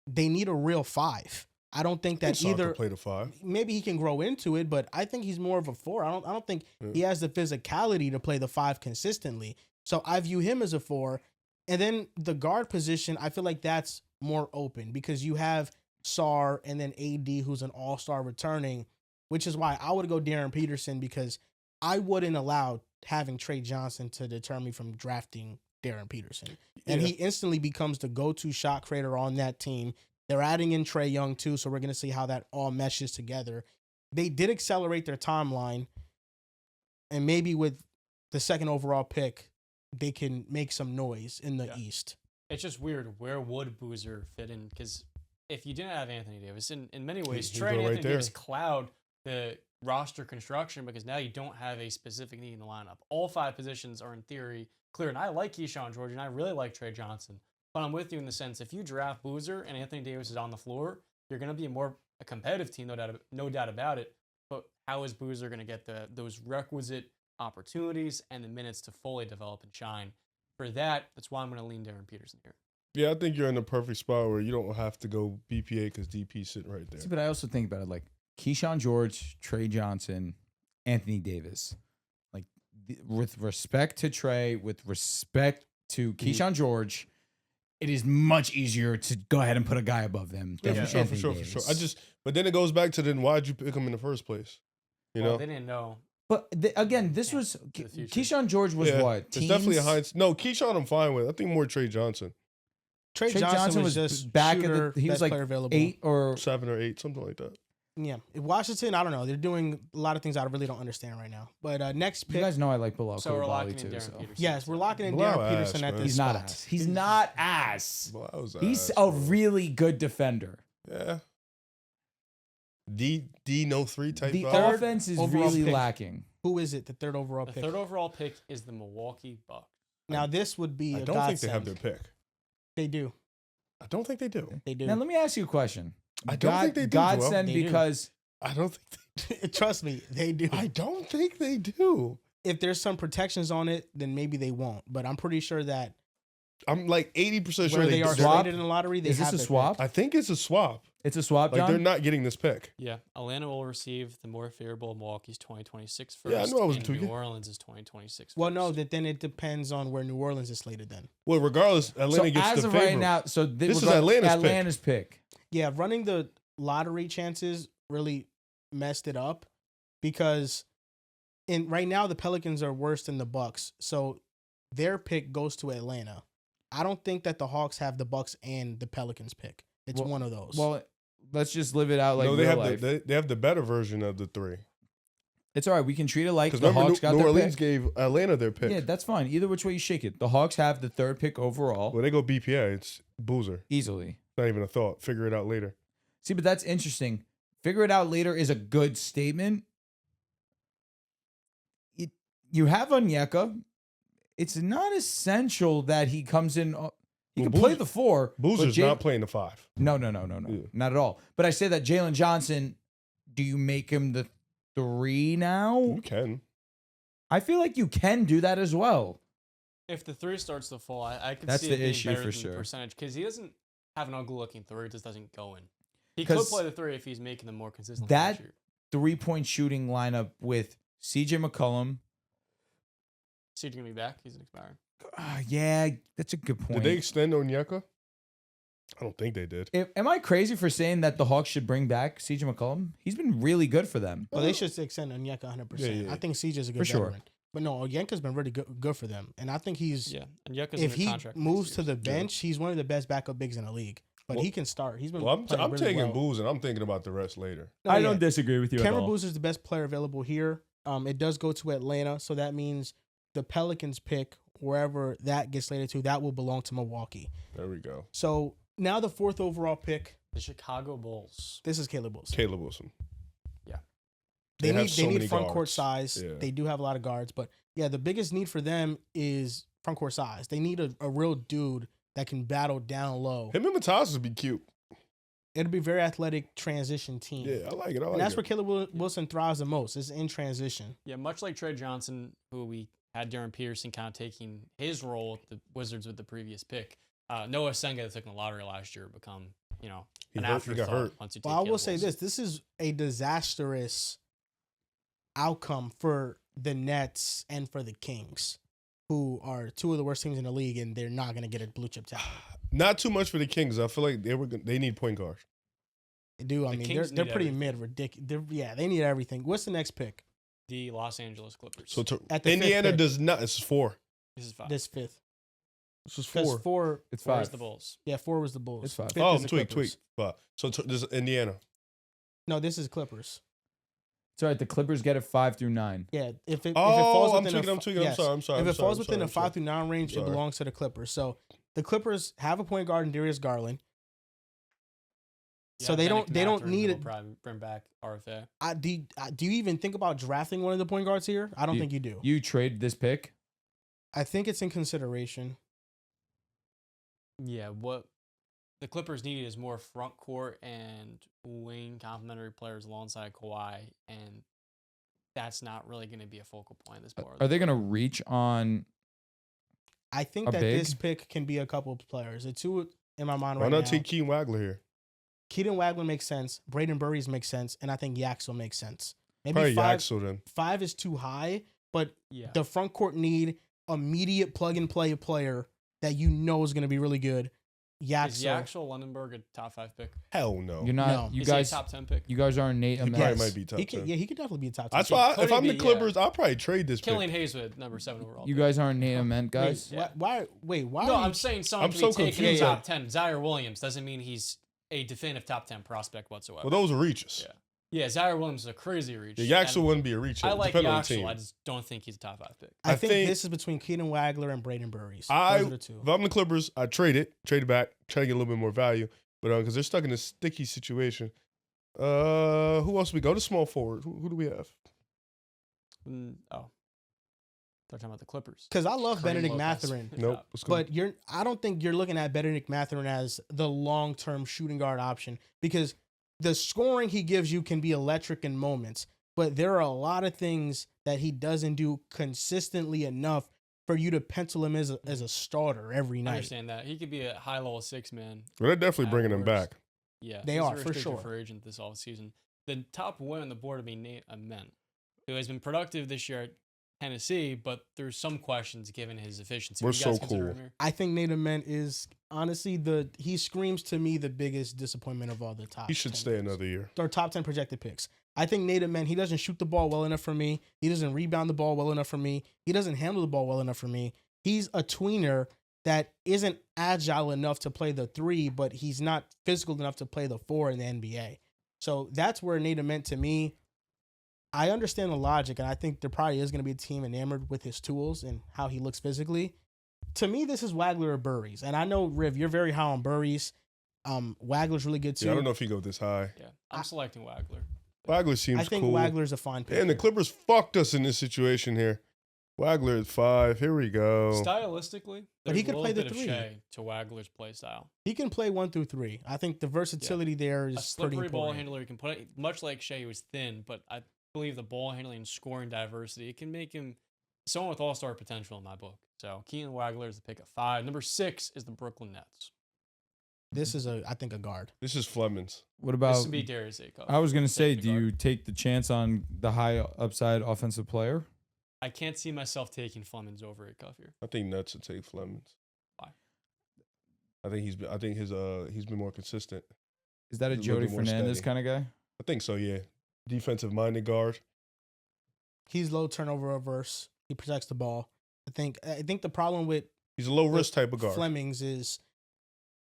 S1: they need a real five. I don't think that
S2: Sarr
S1: either.
S2: could play the 5.
S1: Maybe he can grow into it, but I think he's more of a 4. I don't think he has the physicality to play the 5 consistently. So I view him as a 4. And then the guard position, I feel like that's more open because you have Sarr and then AD, who's an all-star returning, which is why I would go Darren Peterson because I wouldn't allow having Trey Johnson to deter me from drafting Darren Peterson. And he instantly becomes the go-to shot creator on that team. They're adding in Trae Young too, so we're going to see how that all meshes together. They did accelerate their timeline, and maybe with the second overall pick, they can make some noise in the East.
S4: It's just weird. Where would Boozer fit in? Because if you didn't have Anthony Davis, in many ways,
S2: He'd
S4: Trae
S2: go
S4: and
S2: right
S4: Anthony
S2: there.
S4: Davis cloud the roster construction because now you don't have a specific need in the lineup. All 5 positions are in theory clear, and I like Keyshawn George, and I really like Trey Johnson. But I'm with you in the sense if you draft Boozer and Anthony Davis is on the floor, you're going to be a competitive team, no doubt about it. But how is Boozer going to get those requisite opportunities and the minutes to fully develop and shine? For that's why I'm going to lean Darren Peterson here.
S2: Yeah, I think you're in the perfect spot where you don't have to go BPA because DP's sitting right there.
S3: See, but I also think about it like Keyshawn George, Trey Johnson, Anthony Davis. Like, with respect to Trey, with respect to Keyshawn George, it is much easier to go ahead and put a guy above them. Than
S2: for sure. But then it goes back to then why'd you pick him in the first place? You know,
S4: They didn't know.
S3: But again, this was
S4: the future.
S3: Keyshawn George was what?
S2: It's definitely a hindsight. No, Keyshawn I'm fine with. I think more Trey Johnson.
S1: Trey Johnson was just
S3: back
S1: shooter,
S3: at he was
S1: best
S3: like
S1: player available.
S3: 8 or
S2: 7 or 8, something like that.
S1: Yeah. Washington, I don't know. They're doing a lot of things I really don't understand right now. But next
S3: you
S1: pick.
S3: guys know I like Bilal
S4: So we're
S3: Coulibaly
S4: locking in
S3: too.
S4: Darren
S3: So.
S4: Peterson.
S1: Yes, we're locking in
S2: Bilal
S1: Darren Peterson
S2: ass,
S1: at
S2: man.
S1: this
S3: He's not
S1: spot.
S3: ass. He's not ass.
S2: Well, I was
S3: He's
S2: ass,
S3: a
S2: bro.
S3: really good defender.
S2: Yeah. D no 3 type
S3: The
S2: vibe.
S3: offense is
S1: overall
S3: really
S1: pick.
S3: lacking.
S1: Who is it? The third overall
S4: The
S1: pick.
S4: third overall pick is the Milwaukee Bucks.
S1: Now this would be
S2: I
S1: a
S2: don't think they have
S1: godsend.
S2: their pick.
S1: They do.
S2: I don't think they do.
S1: They do.
S3: Now let me ask you a question.
S2: I don't think they do, Joel.
S3: Godsend
S1: They do.
S3: because
S2: I don't think
S1: Trust me, they do.
S2: I don't think they do.
S1: If there's some protections on it, then maybe they won't. But I'm pretty sure that
S2: I'm like 80% sure
S1: where they are
S3: swap?
S1: slated in the lottery, they
S3: is
S1: have
S3: this a
S1: their
S3: swap?
S2: I think it's a swap.
S3: It's a swap,
S2: Like
S3: John.
S2: they're not getting this pick.
S4: Yeah, Atlanta will receive the more favorable Milwaukee's 2026 first.
S2: Yeah, I knew I was
S4: and
S2: tweaking.
S4: New Orleans is 2026
S1: Well, no,
S4: first.
S1: that then it depends on where New Orleans is slated. Then,
S2: Well, regardless, Atlanta
S3: so
S2: gets
S3: as
S2: the
S3: of
S2: favorite.
S3: right now, so
S2: This is Atlanta's
S3: pick.
S1: yeah, running the lottery chances really messed it up because right now the Pelicans are worse than the Bucks, so their pick goes to Atlanta. I don't think that the Hawks have the Bucks and the Pelicans pick. It's
S3: Well-
S1: one of those.
S3: Well, let's just live it out like
S2: no, they
S3: real
S2: have
S3: life.
S2: they have the better version of the 3.
S3: It's all right. We can treat it like
S2: Because
S3: the
S2: remember,
S3: Hawks got
S2: New
S3: their
S2: Orleans
S3: pick.
S2: gave Atlanta their pick.
S3: Yeah, that's fine. Either which way you shake it. The Hawks have the 3rd pick overall
S2: Well, they go BPA. It's Boozer.
S3: easily.
S2: Not even a thought. Figure it out later.
S3: See, but that's interesting. Figure it out later is a good statement. You have Onyeka. It's not essential that he comes in. He
S2: Well,
S3: can play the 4. but
S2: Boozer's
S3: Jay-
S2: not playing the 5.
S3: No,
S2: Yeah.
S3: not at all. But I say that Jalen Johnson. Do you make him the 3 now?
S2: You can.
S3: I feel like you can do that as well.
S4: If the 3 starts to fall, I could
S3: That's
S4: see
S3: the
S4: it being
S3: issue
S4: better
S3: for
S4: than
S3: sure.
S4: the percentage because he doesn't have an ugly looking 3. It just doesn't go in. He
S3: 'Cause
S4: could play the 3 if he's making them more consistently.
S3: that
S4: this year.
S3: 3-point shooting lineup with CJ McCollum.
S4: CJ gonna be back. He's an expiring.
S3: Yeah, that's a good point.
S2: Did they extend Onyeka? I don't think they did.
S3: Am I crazy for saying that the Hawks should bring back CJ McCollum? He's been really good for them.
S1: Well, they should extend Onyeka 100%.
S2: Yeah.
S1: I think CJ's a good
S3: For sure.
S1: veteran. But no, Onyeka's been really good for them. And I think he's,
S4: And Onyeka's
S1: if
S4: in
S1: he
S4: a contract
S1: moves
S4: next
S1: to
S4: year.
S1: the bench, he's one of the best backup bigs in the league. But
S2: Well-
S1: he can start. He's been
S2: Well, I'm
S1: playing really
S2: taking
S1: well.
S2: Booz, and I'm thinking about the rest later.
S1: No, yeah.
S3: disagree with
S1: Cameron Boozer is the best player available here. It does go to Atlanta, so that means the Pelicans pick, wherever that gets slated to, that will belong to Milwaukee.
S2: There we go.
S1: So now the 4th overall pick,
S4: The Chicago Bulls.
S1: this is Caleb Wilson.
S2: Caleb Wilson.
S1: They
S2: have
S1: need
S2: so many
S1: front court
S2: guards.
S1: size.
S2: Yeah.
S1: They do have a lot of guards, but yeah, the biggest need for them is front court size. They need a real dude that can battle down low.
S2: Him and Matas would be cute.
S1: It'll be a very athletic transition team.
S2: Yeah, I like it.
S1: And that's where Caleb Wilson thrives the most, is in transition.
S4: Yeah, much like Trey Johnson, who we had Darren Peterson kind of taking his role with the Wizards with the previous pick. Noah Senga that took in the lottery last year become,
S2: He
S4: an
S2: got
S4: afterthought
S2: hurt.
S4: once you take
S1: Well, I will
S4: Caleb
S1: say
S4: Wilson.
S1: this is a disastrous outcome for the Nets and for the Kings, who are two of the worst teams in the league, and they're not going to get a blue chip talent.
S2: Not too much for the Kings. I feel like they need point guard.
S1: They do. I
S4: The
S1: mean,
S4: Kings
S1: they're
S4: need
S1: pretty
S4: everything.
S1: mid, ridiculous. Yeah, they need everything. What's the next pick?
S4: The Los Angeles Clippers.
S2: So
S1: At the fifth
S2: Indiana
S1: pick.
S2: does not. This is 4.
S4: this is 5.
S1: This 5th.
S2: This is
S1: Because
S2: 4.
S1: 4,
S3: It's
S4: Four
S3: 5.
S4: is the Bulls.
S1: yeah, 4 was the Bulls.
S3: It's 5.
S1: 5th
S2: Oh,
S1: is
S2: I'm
S1: the
S2: tweak.
S1: Clippers.
S2: So this is Indiana.
S1: No, this is Clippers.
S3: It's all right. The Clippers get it 5 through 9.
S1: Yeah, if it
S2: Oh,
S1: falls
S2: I'm
S1: within
S2: tweaking. I'm tweaking.
S1: yes.
S2: I'm sorry.
S1: If it falls
S2: I'm
S1: within
S2: sorry,
S1: a 5 through 9 range, it
S2: sorry.
S1: belongs to the Clippers. So the Clippers have a point guard in Darius Garland. So they don't need it.
S4: Bring back RFA.
S1: Do you even think about drafting one of the point guards here? I don't think you do.
S3: You trade this pick?
S1: I think it's in consideration.
S4: Yeah, what the Clippers need is more front court and wing complementary players alongside Kawhi, and that's not really going to be a focal point of this board.
S3: Are they going to reach on?
S1: I think
S3: A
S1: that
S3: big?
S1: this pick can be a couple of players. The two in my mind
S2: Why
S1: right
S2: not
S1: now.
S2: take Keaton Wagler here?
S1: Keaton Wagler makes sense. Braden Burries makes sense, and I think Yaxel makes sense. Maybe
S2: Probably
S1: five.
S2: Yaxel then.
S1: 5 is too high, but
S4: Yeah,
S1: the front court need immediate plug and play player that you know is going to be really good.
S4: is
S1: Yaxel.
S4: Yaxel Lundenberg a top 5 pick?
S2: Hell no.
S3: You're not.
S1: No.
S3: You
S4: Is he a
S3: guys.
S4: top 10 pick?
S3: You guys aren't Nate
S2: He
S3: Ahmed.
S2: probably
S1: Yes.
S2: might be top
S1: He could,
S2: 10.
S1: yeah, he could definitely be a top.
S2: That's
S1: 10
S2: why
S4: Could
S2: if
S4: he
S2: I'm the
S4: be?
S2: Clippers, I'll probably trade this
S4: Killian
S2: pick.
S4: Hayes number 7 overall.
S3: You
S4: pick.
S3: guys aren't Nate Ahmed
S1: Wait,
S3: guys.
S4: Yeah.
S1: why? Why?
S4: No,
S1: are you-
S4: I'm saying someone
S2: I'm
S4: can
S2: so
S4: be taken in
S2: confused.
S4: top 10. Zaire Williams doesn't mean he's a definitive top 10 prospect whatsoever.
S2: Well, those are reaches.
S4: Yeah, Zaire Williams is a crazy reach.
S2: Yeah, Yaxel
S4: and
S2: wouldn't be a reach.
S4: I like
S2: depending on the
S4: Yaxel.
S2: team.
S4: I just don't think he's a top 5 pick.
S1: I
S2: I
S1: think
S2: think-
S1: this is between Keaton Wagler and Braden Burries.
S2: I-
S1: Those are the two.
S2: If I'm the Clippers, I trade it back, try to get a little bit more value. But because they're stuck in a sticky situation. Who else we go to small forward? Who do we have?
S4: They're talking about the Clippers.
S1: Because I love
S4: Kareem
S1: Benedict
S4: Lopez.
S1: Mathurin.
S4: Good
S2: Nope.
S4: job.
S2: Let's go.
S1: But I don't think you're looking at Benedict Mathurin as the long-term shooting guard option, because the scoring he gives you can be electric in moments, but there are a lot of things that he doesn't do consistently enough for you to pencil him as a starter every
S4: I
S1: night.
S4: understand that. He could be a high-level 6-man.
S2: But they're definitely
S4: at
S2: bringing him
S4: worst.
S2: back.
S4: Yeah,
S1: They
S4: he's a
S1: are, for
S4: restricted
S1: sure.
S4: free agent this offseason. The top one on the board would be Nate Ahmed, who has been productive this year at Tennessee, but there's some questions given his efficiency.
S2: We're
S4: What do you guys
S2: so
S4: consider
S2: cool.
S4: him here?
S1: I think Nate Ahmed is honestly he screams to me the biggest disappointment of all the top.
S2: He should
S1: 10
S2: stay
S1: picks.
S2: another year.
S1: Or top 10 projected picks. I think Nate Ahmed, he doesn't shoot the ball well enough for me. He doesn't rebound the ball well enough for me. He doesn't handle the ball well enough for me. He's a tweener that isn't agile enough to play the 3, but he's not physical enough to play the 4 in the NBA. So that's where Nate Ahmed, to me, I understand the logic, and I think there probably is going to be a team enamored with his tools and how he looks physically. To me, this is Wagler or Burries. And I know, Riv, you're very high on Burries. Wagler's really good too.
S2: Yeah, I don't know if he go this high.
S4: Yeah, I'm selecting Wagler.
S2: Wagler seems
S1: I think
S2: cool.
S1: Wagler's a fine pick.
S2: And the Clippers fucked us in this situation here. Wagler at 5. Here we go.
S4: Stylistically,
S1: But he
S4: there's
S1: could
S4: a
S1: play
S4: little
S1: the
S4: bit of
S1: 3.
S4: shade to Wagler's play style.
S1: He can play 1 through 3. I think the versatility there
S4: A
S1: is pretty
S4: slippery ball
S1: important.
S4: handler, he can put it, much like Shea, he was thin, but I believe the ball handling and scoring diversity, it can make him someone with all-star potential in my book. So Keaton Wagler is the pick at 5. Number 6 is the Brooklyn Nets.
S1: This is I think a guard.
S2: This is Flemings.
S3: What
S4: This
S3: about?
S4: would be Darius Acuff.
S3: I was gonna say,
S4: Taking
S3: do
S4: a guard.
S3: you take the chance on the high upside offensive player?
S4: I can't see myself taking Flemings over Acuff here.
S2: I think Nets would take Flemings.
S4: Why?
S2: I think he's been more consistent.
S3: Is that a
S2: He's a little
S3: Jody
S2: bit more
S3: Fernandez
S2: steady.
S3: kind of guy?
S2: I think so. Yeah, defensive minded guard.
S1: He's low turnover averse. He protects the ball. I think the problem with
S2: He's a low risk type of guard.
S1: Flemings is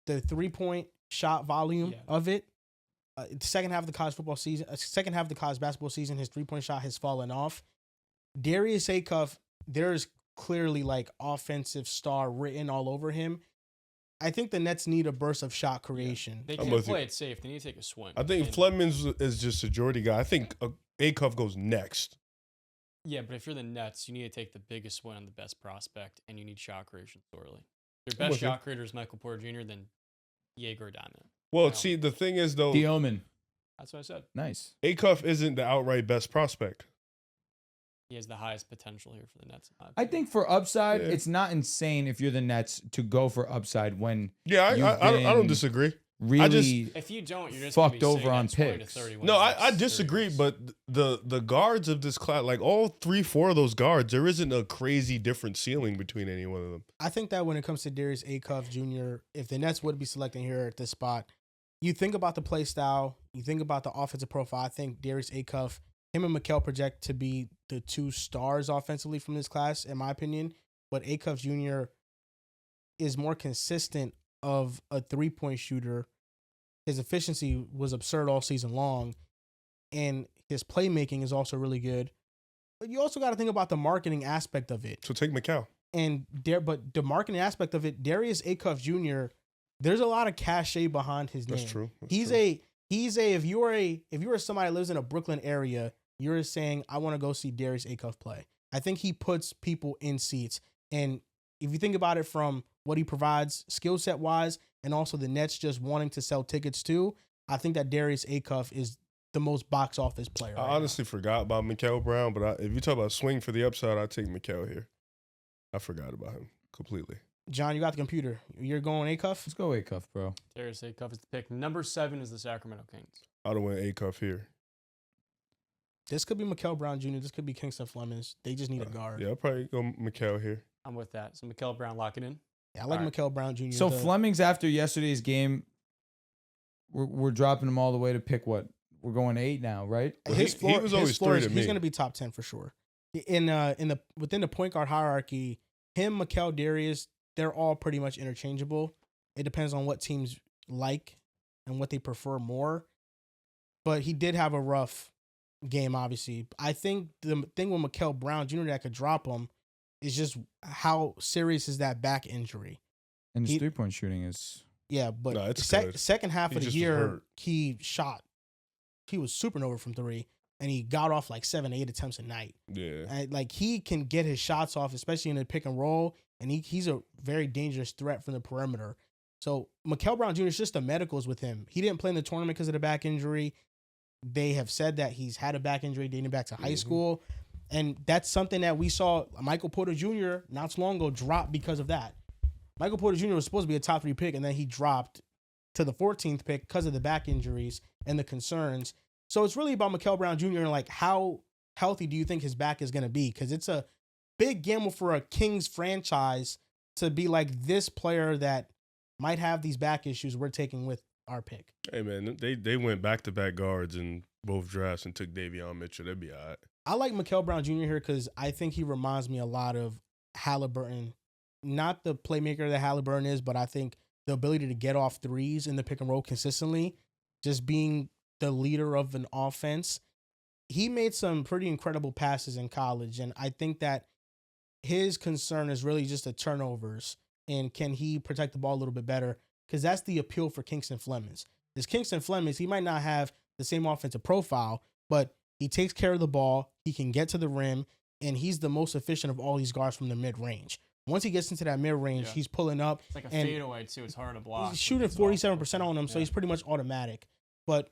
S1: the 3-point shot volume
S4: Yeah.
S1: of it. The second half of the college football season, second half of the college basketball season, his 3-point shot has fallen off. Darius Acuff, there's clearly like offensive star written all over him. I think the Nets need a burst of shot creation.
S4: They
S2: I'm
S4: can't
S2: with
S4: play
S2: you.
S4: it safe. They need to take a swing.
S2: I think
S4: And-
S2: Flemings is just a Jordy guy. I think Acuff goes next.
S4: Yeah, but if you're the Nets, you need to take the biggest swing on the best prospect, and you need shot creation sorely. Your
S2: I'm
S4: best
S2: with you.
S4: shot creator is Michael Porter Jr., then Jaeger Diamond.
S2: Well,
S4: Wow.
S2: see, the thing is though,
S3: The Omen.
S4: That's what I said.
S3: Nice.
S2: Acuff isn't the outright best prospect.
S4: He has the highest potential here for the Nets. in my
S3: I
S4: opinion.
S3: think for upside,
S2: Yeah.
S3: it's not insane if you're the Nets to go for upside when
S2: Yeah,
S3: You've
S2: I don't
S3: been-
S2: disagree.
S3: really
S4: if you don't, you're just
S3: fucked
S4: gonna be
S3: over on
S4: sitting at 20 to
S3: picks.
S4: 30
S2: No,
S4: wins
S2: I
S4: next
S2: disagree,
S4: series.
S2: but the guards of this class, like all 3-4 of those guards, there isn't a crazy different ceiling between any one of them.
S1: I think that when it comes to Darius Acuff Jr., if the Nets would be selecting here at this spot, you think about the play style, you think about the offensive profile. I think Darius Acuff, him and Mikal project to be the two stars offensively from this class, in my opinion. But Acuff Jr. is more consistent of a 3-point shooter. His efficiency was absurd all season long, and his playmaking is also really good. But you also got to think about the marketing aspect of it.
S2: So take McCall.
S1: But the marketing aspect of it, Darius Acuff Jr., there's a lot of cachet behind his name.
S2: That's true. That's
S1: He's
S2: true.
S1: if you're somebody that lives in a Brooklyn area, you're saying I want to go see Darius Acuff play. I think he puts people in seats. And if you think about it from what he provides skill set wise, and also the Nets just wanting to sell tickets too, I think that Darius Acuff is the most box office player.
S2: I
S1: right now.
S2: honestly forgot about Mikal Brown, but if you talk about swing for the upside, I take Mikal here. I forgot about him completely.
S1: John, you got the computer. You're going Acuff?
S3: let's go Acuff, bro.
S4: Darius Acuff is the pick. Number 7 is the Sacramento Kings.
S2: I don't want Acuff here.
S1: This could be Mikal Brown Jr. This could be Kingston Flemings. They just need a guard.
S2: Yeah, I'll probably go Mikal here.
S4: I'm with that. So Mikal Brown, lock it in.
S1: Yeah, I like
S4: All right.
S1: Mikal Brown Jr.
S3: So
S1: The-
S3: Flemings after yesterday's game, we're dropping him all the way to pick what? We're going 8 now, right?
S2: Well,
S1: his
S2: he
S1: floor,
S2: was
S1: his
S2: always
S1: floor
S2: 3
S1: is-
S2: to
S1: he's
S2: me.
S1: going to be top 10 for sure. Within the point guard hierarchy, him, Mikal, Darius, they're all pretty much interchangeable. It depends on what teams like and what they prefer more. But he did have a rough game, obviously. I think the thing with Mikal Brown Jr. that could drop him is just how serious is that back injury.
S3: And his
S1: He-
S3: 3-point shooting is
S1: Yeah, but
S2: No, it's good.
S1: second half
S2: He
S1: of the
S2: just was
S1: year,
S2: hurt.
S1: he was supernova from 3, and he got off like 7, 8 attempts a night.
S2: Yeah.
S1: And, like, he can get his shots off, especially in the pick and roll, and he's a very dangerous threat from the perimeter. So Mikal Brown Jr. is just the medicals with him. He didn't play in the tournament because of the back injury. They have said that he's had a back injury dating back to high
S2: Mhm.
S1: school, and that's something that we saw Michael Porter Jr. not too long ago drop because of that. Michael Porter Jr. was supposed to be a top 3 pick, and then he dropped to the 14th pick because of the back injuries and the concerns. So it's really about Mikal Brown Jr. and like how healthy do you think his back is going to be? Because it's a big gamble for a Kings franchise to be like this player that might have these back issues we're taking with our pick.
S2: Hey, man, they went back-to-back guards in both drafts and took Davion Mitchell. That'd be all right.
S1: I like Mikal Brown Jr. here because I think he reminds me a lot of Halliburton. Not the playmaker that Halliburton is, but I think the ability to get off threes in the pick and roll consistently, just being the leader of an offense. He made some pretty incredible passes in college, and I think that his concern is really just the turnovers and can he protect the ball a little bit better, because that's the appeal for Kingston Flemings. This Kingston Flemings, he might not have the same offensive profile, but he takes care of the ball, he can get to the rim, and he's the most efficient of all these guards from the mid-range. Once he gets into that mid-range,
S4: Yeah.
S1: he's pulling up.
S4: It's like a
S1: And
S4: fadeaway, too. It's hard to block.
S1: He's shooting
S4: It's off.
S1: 47% on him, so
S4: Yeah.
S1: he's pretty much automatic. But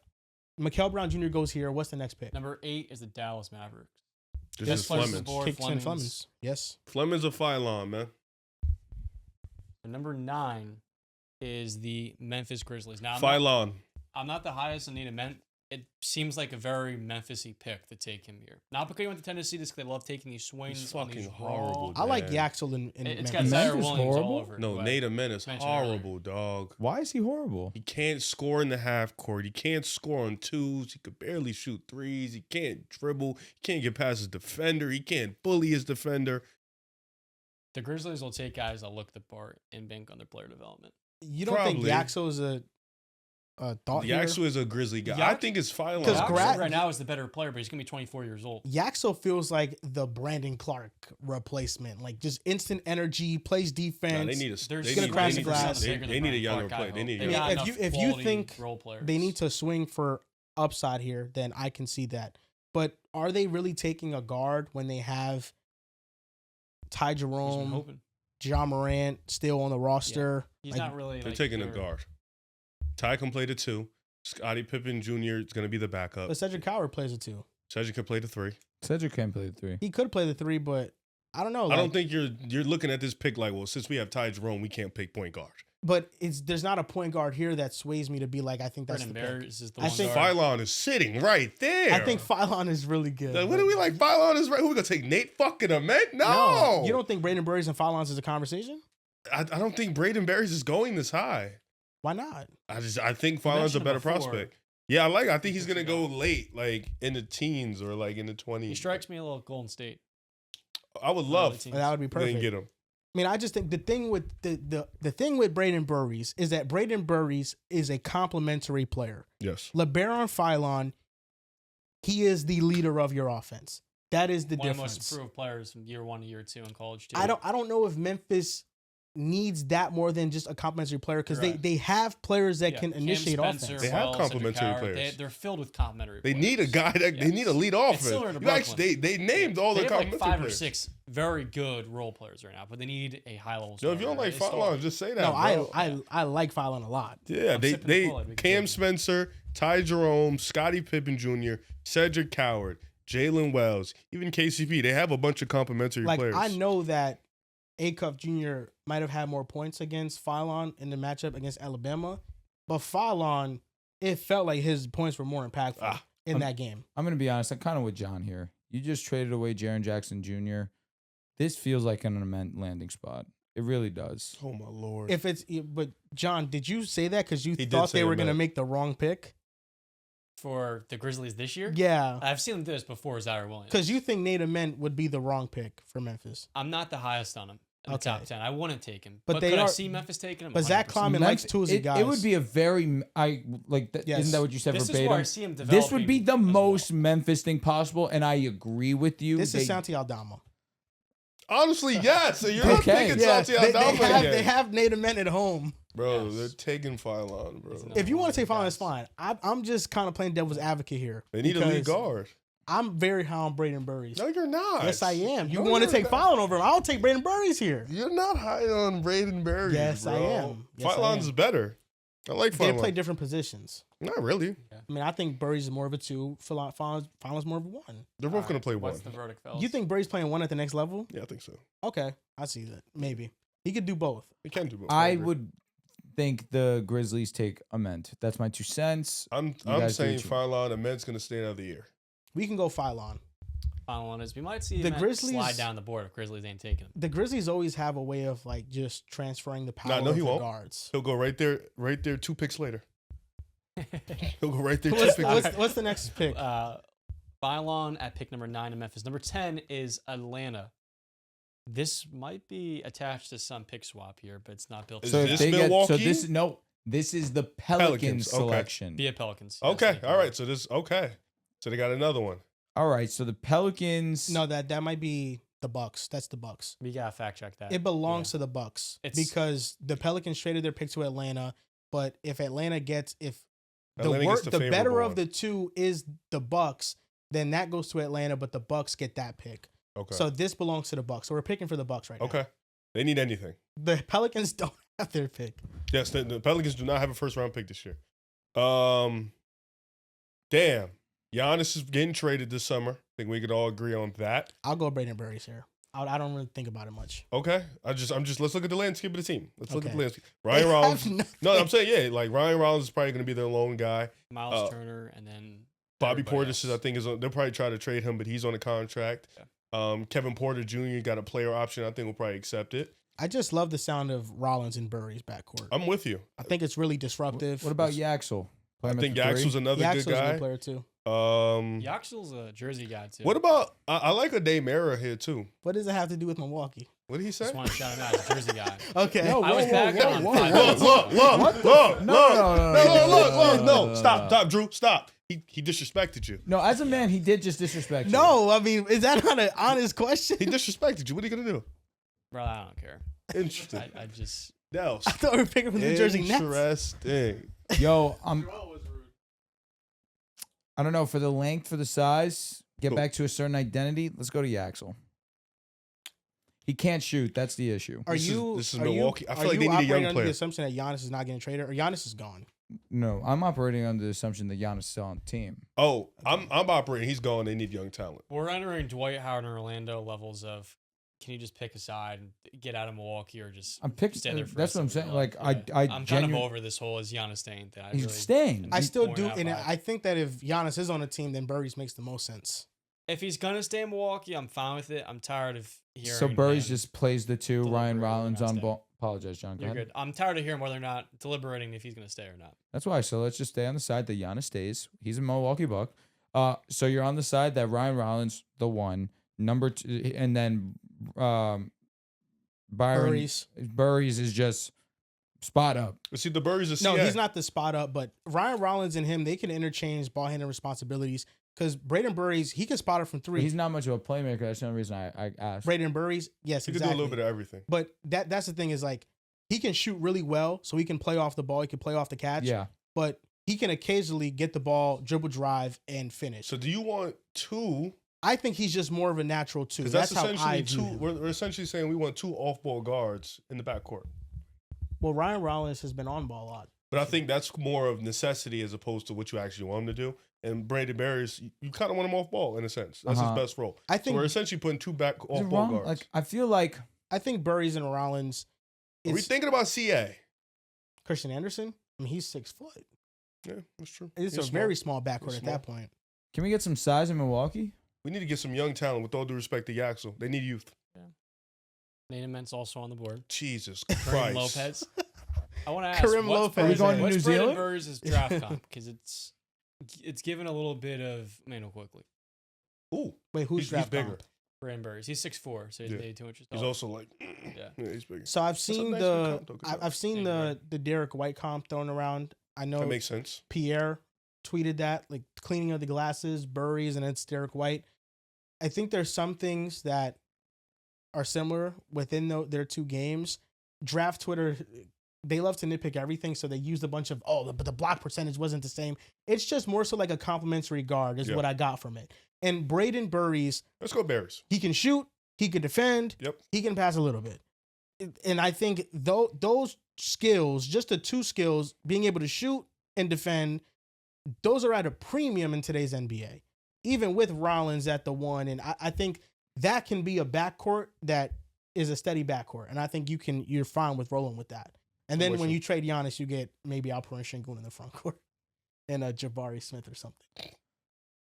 S1: Mikal Brown Jr. goes here. What's the next pick?
S4: Number 8 is the Dallas Mavericks.
S2: This
S4: Best
S2: is
S4: players on the
S2: Flemings.
S4: board,
S1: Kingston
S4: Flemings.
S1: Flemings. Yes.
S2: Fleming's a Phylon, man.
S4: And number 9 is the Memphis Grizzlies. Now,
S2: Phylon.
S4: I'm not the highest on Nate Ament. It seems like a very Memphis-y pick to take him here. Not because he went to Tennessee, just because they love taking these swings.
S2: He's
S4: on
S2: fucking
S4: these
S2: horrible.
S1: I like
S2: man.
S1: Yaxel in
S4: It's
S1: Memphis.
S4: got Zaire
S3: Memphis
S4: Williams all
S3: horrible?
S4: over it.
S2: No,
S4: but
S2: Nate Ament is
S4: mentioned earlier.
S2: horrible, dog.
S3: Why is he horrible?
S2: He can't score in the half court. He can't score on twos. He could barely shoot threes. He can't dribble. He can't get past his defender. He can't bully his defender.
S4: The Grizzlies will take guys that look the part and bank on their player development.
S1: You don't think
S2: Probably.
S1: Yaxel is a thought here?
S2: Yaxel is a Grizzly guy. I think it's Phylon.
S1: Because
S4: Yaxel right now is the better player, but he's going to be 24 years old.
S1: Yaxel feels like the Brandon Clark replacement. Like just instant energy, plays defense.
S2: Nah, they need a
S4: They're
S2: they
S1: gonna
S2: need-
S1: crash
S2: they
S1: the
S2: need-
S1: glass.
S2: They need a younger player. They need a
S1: I mean,
S2: younger.
S4: got
S1: if
S4: enough
S1: you
S4: quality
S1: think
S4: role players.
S1: they need to swing for upside here, then I can see that. But are they really taking a guard when they have Ty
S4: He's been
S1: Jerome,
S4: hoping.
S1: John Morant still on the roster?
S4: He's
S1: Like,
S4: not really.
S2: They're
S4: like,
S2: taking a
S4: their-
S2: guard. Ty can play the 2. Scottie Pippen Jr. is going to be the backup.
S1: But Cedric Howard plays it too.
S2: Cedric can play the 3.
S3: Cedric can't play the 3.
S1: He could play the 3, but I don't know.
S2: I don't
S1: like-
S2: think you're looking at this pick like, well, since we have Ty Jerome, we can't pick point guard.
S1: But there's not a point guard here that sways me to be like, I think that's
S4: Brendan
S1: the pick.
S4: Bears is the
S1: I
S4: one
S1: think
S4: guard.
S2: Phylon is sitting right there.
S1: I think Phylon is really good.
S2: Like, what
S1: but-
S2: do we like? Phylon is right. Who we gonna take? Nate fucking Ament? No.
S1: You don't think Braden Burries and Phylons is a conversation?
S2: I don't think Braden Berries is going this high.
S1: Why not?
S2: I think
S4: You
S2: Phylon's a
S4: mentioned
S2: better
S4: before.
S2: prospect. Yeah, I think he's
S4: Good to
S2: gonna go late, like in the teens or like in the 20s.
S4: He strikes me a little Golden State.
S2: I would love
S4: Early teens.
S1: That would be
S2: to then
S1: perfect.
S2: get him.
S1: I mean, I just think the thing with the thing with Braden Burries is that Braden Burries is a complementary player.
S2: Yes.
S1: LeBaron Phylon, he is the leader of your offense. That is the
S4: One of the
S1: difference.
S4: most improved players from year 1 to year 2 in college too.
S1: I don't know if Memphis needs that more than just a complementary player because
S4: You're right.
S1: they have players that
S4: Yeah,
S1: can
S4: Cam
S1: initiate
S4: Spencer,
S1: offense.
S2: They have
S4: Wells, Cedric
S2: complementary
S4: Howard,
S2: players.
S4: They're filled with complementary.
S2: They
S4: players.
S2: need a guy that they need a lead offense.
S4: similar to
S2: You actually,
S4: Brooklyn.
S2: they named all
S4: They
S2: the
S4: have like
S2: complementary
S4: 5 or
S2: players.
S4: 6 very good role players right now, but they need a high level.
S2: Yo, if you don't like Phylon, just say that.
S1: No,
S2: bro.
S1: I like Phylon a lot.
S2: Yeah,
S4: I'm
S2: they
S4: sipping the
S2: they
S4: Kool-Aid. We can
S2: Cam
S4: take it.
S2: Spencer, Ty Jerome, Scottie Pippen Jr., Cedric Howard, Jalen Wells, even KCP. They have a bunch of complimentary
S1: Like
S2: players.
S1: I know that Acuff Jr. might have had more points against Phylon in the matchup against Alabama, but Phylon, it felt like his points were more impactful in that game.
S3: I'm going to be honest. I'm kind of with John here. You just traded away Jaren Jackson Jr. This feels like an immense landing spot. It really does.
S2: Oh my lord!
S1: If it's, but John, did you say that because you
S2: He did
S1: thought
S2: say
S1: they were going to
S2: that.
S1: make the wrong pick?
S4: for the Grizzlies this year.
S1: Yeah,
S4: I've seen them do this before. Zaire Williams.
S1: because you think Nate Ament would be the wrong pick for Memphis.
S4: I'm not the highest on him in the
S1: Okay.
S4: top 10. I wouldn't take him,
S1: But
S4: but
S1: they
S4: could I
S1: are-
S4: see Memphis taking him?
S1: But Zach
S4: 100%.
S1: Kleiman likes Tuesday guys.
S3: It would be a very
S1: Yes.
S3: Isn't that what you said
S4: This is
S3: verbatim?
S4: where I see him
S3: This
S4: developing.
S3: would be the
S4: as well.
S3: most Memphis thing possible, and I agree with you.
S1: This
S3: They-
S1: is Santi Aldama.
S2: Honestly, yes. So you're not
S3: Okay.
S2: taking
S1: Yeah,
S2: Santi
S1: they
S2: Aldama
S1: have,
S2: again.
S1: they have Nate Ament at home.
S2: Bro,
S4: Yes.
S2: they're taking Phylon, bro.
S4: It's not-
S1: If you want to take Phylon,
S4: Yes.
S1: it's fine. I'm just kind of playing devil's advocate here.
S2: They need a lead
S1: because
S2: guard.
S1: I'm very high on Braden Burries.
S2: No, you're not.
S1: Yes, I am. You
S2: No,
S1: want to
S2: you're
S1: take
S2: not.
S1: Phylon over him? I'll take Braden Burries here.
S2: You're not high on Braden Berry.
S1: Yes,
S2: bro.
S1: I am. Yes, I
S2: Phylon's
S1: am.
S2: better. I like
S1: They
S2: Phylon.
S1: play different positions.
S2: Not really.
S1: I mean, I think Burries is more of a 2. Phylon's more of a 1.
S2: They're both going to play
S4: What's
S2: one.
S4: the verdict, fellas?
S1: You think Burries playing 1 at the next level?
S2: Yeah, I think so.
S1: Okay, I see that. Maybe he could do both.
S2: We can do both.
S3: I
S2: agree.
S3: would think the Grizzlies take Ament. That's my 2 cents.
S2: I'm
S3: guys do
S2: saying
S3: what you-
S2: Phylon and Med's going to stay out of the year.
S1: We can go Phylon.
S4: Final one is we might see
S1: The
S4: the
S1: Grizzlies-
S4: slide down the board if Grizzlies ain't taking him.
S1: The Grizzlies always have a way of like just transferring the power
S2: no,
S1: of
S2: he
S1: the
S2: won't.
S1: guards.
S2: He'll go right there 2 picks later. He'll go right there 2
S1: What's,
S2: picks
S1: what's,
S2: later.
S1: what's the next pick?
S4: Phylon at pick number 9 in Memphis. Number 10 is Atlanta. This might be attached to some pick swap here, but it's not built.
S2: Is
S3: So
S2: this
S3: if they get
S2: Milwaukee?
S3: this is the Pelicans
S2: Pelicans, okay.
S3: selection.
S4: via Pelicans.
S2: Okay,
S4: Yes,
S2: all right. So this, okay. So they got another one.
S3: All right, so the Pelicans.
S1: No, that might be the Bucks. That's the Bucks.
S4: We gotta fact check that.
S1: It belongs to the Bucks
S4: It's-
S1: because the Pelicans traded their pick to Atlanta. But if Atlanta gets the
S2: Atlanta gets the
S1: better
S2: favorable
S1: of
S2: one.
S1: the two is the Bucks, then that goes to Atlanta. But the Bucks get that pick.
S2: Okay.
S1: So this belongs to the Bucks. So we're picking for the Bucks right now.
S2: Okay. They need anything.
S1: The Pelicans don't have their pick.
S2: Yes, the Pelicans do not have a first round pick this year. Damn. Giannis is getting traded this summer. I think we could all agree on that.
S1: I'll go Braden Burries here. I don't really think about it much.
S2: Okay. Let's look at the landscape of the team. Let's look at the
S1: Okay.
S2: landscape. Ryan Rollins.
S1: Have nothing.
S2: No, I'm saying, yeah, like Ryan Rollins is probably going to be their lone guy.
S4: Miles Turner, and then
S2: Bobby
S4: everybody
S2: Portis
S4: else.
S2: they'll probably try to trade him, but he's on a contract. Kevin Porter Jr. got a player option. I think we'll probably accept it.
S1: I just love the sound of Rollins and Burry's backcourt.
S2: I'm with you.
S1: I think it's really disruptive.
S3: What about Yaxel?
S2: I think Yaxel's another
S1: Yaxel's
S2: good
S1: a
S2: guy.
S1: good player too.
S4: Yaxel's a Jersey guy too.
S2: What about I like a Daymera here too.
S1: What does it have to do with Milwaukee?
S2: What did he say?
S4: Just want to shout him out. He's a Jersey guy.
S1: Okay.
S3: No,
S4: I was back on
S2: Look,
S4: 5
S2: look, look,
S3: No.
S2: Stop, Drew, stop. He disrespected you.
S3: No, as a man, he did just disrespect you.
S1: No, I mean, is that not an honest question?
S2: He disrespected you. What are you gonna do?
S4: Bro, I don't care.
S2: Interesting.
S4: I just
S2: No.
S1: I thought we were picking from the New Jersey Nets.
S2: Interesting.
S3: Yo, I don't know, for the length, for the size, get
S2: Cool.
S3: back to a certain identity. Let's go to Yaxel. He can't shoot. That's the issue.
S2: This is Milwaukee. I feel like they need a
S1: operating
S2: young
S1: under
S2: player.
S1: the assumption that Giannis is not getting traded, or Giannis is gone.
S3: No, I'm operating under the assumption that Giannis is still on the team.
S2: Oh, I'm operating. He's gone. They need young talent.
S4: we're entering Dwight Howard and Orlando levels of can you just pick a side and get out of Milwaukee or just
S3: I'm picking.
S4: stay there for
S3: That's
S4: the
S3: what I'm
S4: rest of
S3: saying.
S4: your
S3: Like
S4: life?
S3: I
S4: I'm kind of
S3: genuinely.
S4: over this whole is Giannis staying thing.
S3: He's staying.
S1: I still do,
S4: 4.5.
S1: and I think that if Giannis is on a team, then Burry's makes the most sense.
S4: If he's gonna stay in Milwaukee, I'm fine with it. I'm tired of hearing.
S3: So Burry's
S4: him
S3: just plays the two. Ryan
S4: deliberate
S3: Rollins
S4: or not
S3: on
S4: stay.
S3: ball. Apologize, John. Go
S4: You're
S3: ahead.
S4: good. I'm tired of hearing whether or not deliberating if he's gonna stay or not.
S3: That's why. So let's just stay on the side that Giannis stays. He's a Milwaukee Buck. So you're on the side that Ryan Rollins, the one, number two, and then Byron Burry's is just spot up.
S2: See, the Burries are
S1: No,
S2: CA.
S1: he's not the spot up, but Ryan Rollins and him, they can interchange ball handling responsibilities because Braden Burry's, he can spot it from
S3: But
S1: three.
S3: he's not much of a playmaker. That's the only reason I asked.
S1: Braden Burry's, yes,
S2: He
S1: exactly.
S2: can do a little bit of everything.
S1: But that's the thing is like, he can shoot really well, so he can play off the ball. He can play off the catch.
S3: Yeah.
S1: But he can occasionally get the ball, dribble drive, and finish.
S2: So do you want two?
S1: I think he's just more of a natural two.
S2: Because
S1: That's
S2: that's
S1: how I
S2: essentially
S1: view
S2: two.
S1: him.
S2: We're essentially saying we want two off-ball guards in the backcourt.
S1: Well, Ryan Rollins has been on ball a lot.
S2: But I think that's more of necessity as opposed to what you actually want him to do. And Brandon Barriers, you kind of want him off ball in a sense. That's his best role.
S1: I
S2: So
S1: think
S2: we're essentially putting two back
S3: Is it
S2: off ball
S3: wrong?
S2: guards.
S3: Like I feel like
S1: Burry's and Rollins.
S2: Are we
S1: It's
S2: thinking about CA?
S1: Christian Anderson. I mean, he's 6 foot.
S2: Yeah, that's true.
S1: It's
S2: He's
S1: a very small backcourt
S2: He's
S1: at
S2: small.
S1: that point.
S3: can we get some size in Milwaukee?
S2: We need to get some young talent. With all due respect to Yaxel, they need youth.
S4: Nate Ment's also on the board.
S2: Jesus
S4: Kareem
S2: Christ.
S4: Lopez. I want to ask,
S1: Kareem
S4: what's
S1: Lopez. Are we going
S3: to
S4: what's
S3: New
S4: Brandon
S3: Zealand?
S4: Burrs' draft comp? Because it's given a little bit of Mano quickly.
S2: Ooh,
S1: Wait, who's
S2: he's
S1: draft
S2: bigger.
S1: comp?
S4: Brandon Burrs. He's 6'4", so he's
S2: Yeah.
S4: maybe 2 inches
S2: He's
S4: tall.
S2: also like,
S4: Yeah.
S2: he's bigger.
S1: So I've
S2: a
S1: seen
S2: nice
S1: the
S2: comp, though. Good job.
S1: I've seen
S4: Thank you,
S1: the Derek White comp thrown around. I know
S2: That makes sense.
S1: Pierre tweeted that, like cleaning of the glasses, Burry's, and it's Derek White. I think there's some things that are similar within their two games. Draft Twitter, they love to nitpick everything, so they used a bunch of, but the block percentage wasn't the same. It's just more so like a complimentary guard is
S2: Yeah.
S1: what I got from it. And Braden Burry's,
S2: Let's go Bears.
S1: he can shoot, he can defend,
S2: Yep.
S1: he can pass a little bit. And I think those skills, just the two skills, being able to shoot and defend, those are at a premium in today's NBA, even with Rollins at the one. And I think that can be a backcourt that is a steady backcourt. And I think you're fine with rolling with that. And then
S2: With
S1: when
S2: you.
S1: you trade Giannis, you get maybe Alperen Sengun in the front court and Jabari Smith or something.